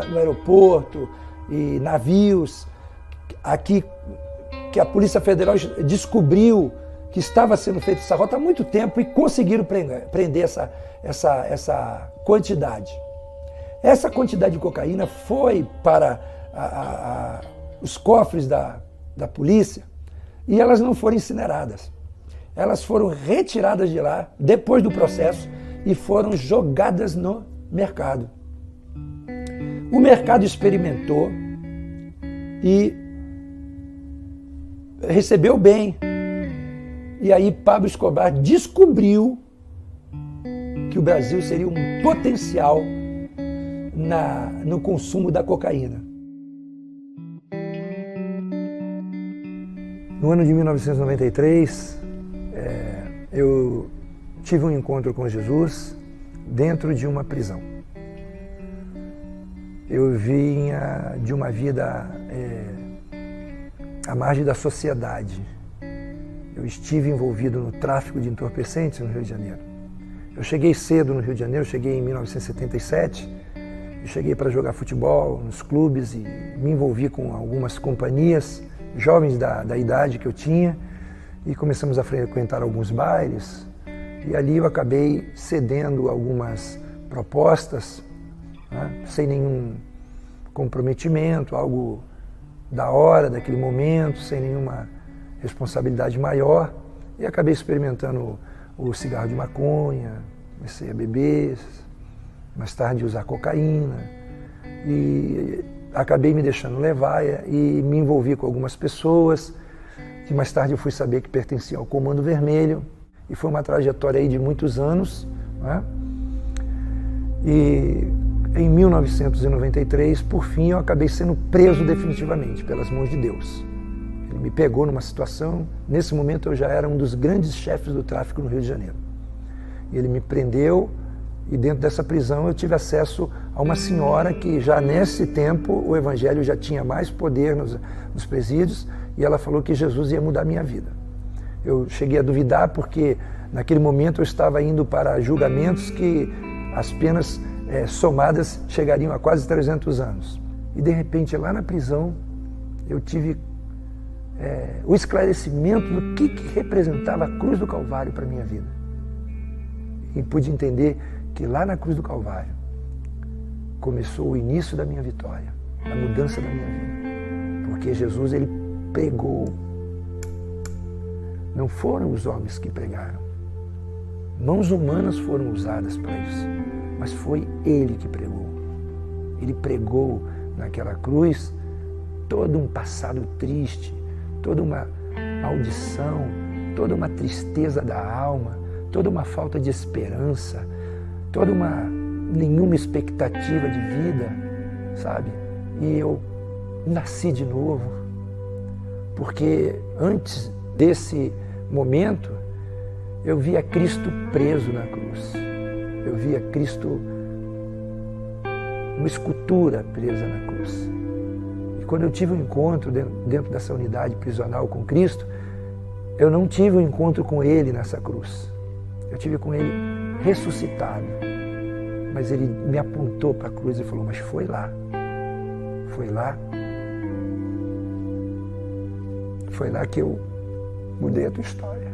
no aeroporto e navios, aqui que a Polícia Federal descobriu que estava sendo feita essa rota há muito tempo e conseguiram prender essa quantidade. Essa quantidade de cocaína foi para os cofres da polícia e elas não foram incineradas. Elas foram retiradas de lá depois do processo e foram jogadas no mercado. O mercado experimentou e recebeu bem. E aí Pablo Escobar descobriu que o Brasil seria um potencial no consumo da cocaína. No ano de 1993, eu tive um encontro com Jesus dentro de uma prisão. Eu vinha de uma vida à margem da sociedade. Eu estive envolvido no tráfico de entorpecentes no Rio de Janeiro. Eu cheguei cedo no Rio de Janeiro, cheguei em 1977. Eu cheguei para jogar futebol nos clubes e me envolvi com algumas companhias, jovens da idade que eu tinha, e começamos a frequentar alguns bailes. E ali eu acabei cedendo algumas propostas, né, sem nenhum comprometimento, algo da hora, daquele momento, sem nenhuma responsabilidade maior, e acabei experimentando o cigarro de maconha, comecei a beber, mais tarde usar cocaína, e acabei me deixando levar e me envolvi com algumas pessoas, que mais tarde eu fui saber que pertenciam ao Comando Vermelho, e foi uma trajetória aí de muitos anos, né? E em 1993, por fim, eu acabei sendo preso definitivamente pelas mãos de Deus. Ele me pegou numa situação, nesse momento eu já era um dos grandes chefes do tráfico no Rio de Janeiro. E ele me prendeu e dentro dessa prisão eu tive acesso a uma senhora que já nesse tempo o evangelho já tinha mais poder nos presídios e ela falou que Jesus ia mudar a minha vida. Eu cheguei a duvidar porque naquele momento eu estava indo para julgamentos que as penas somadas chegariam a quase 300 anos. E de repente lá na prisão eu tive o esclarecimento do que representava a cruz do Calvário para a minha vida. E pude entender que lá na cruz do Calvário começou o início da minha vitória, a mudança da minha vida. Porque Jesus, ele pregou. Não foram os homens que pregaram. Mãos humanas foram usadas para isso. Mas foi ele que pregou. Ele pregou naquela cruz todo um passado triste, toda uma maldição, toda uma tristeza da alma, toda uma falta de esperança, toda nenhuma expectativa de vida, sabe? E eu nasci de novo, porque antes desse momento eu via Cristo preso na cruz, eu via Cristo uma escultura presa na cruz. E quando eu tive um encontro dentro dessa unidade prisional com Cristo, eu não tive um encontro com Ele nessa cruz. Eu tive com Ele ressuscitado. Mas Ele me apontou para a cruz e falou, mas foi lá. Foi lá. Foi lá que eu mudei a tua história.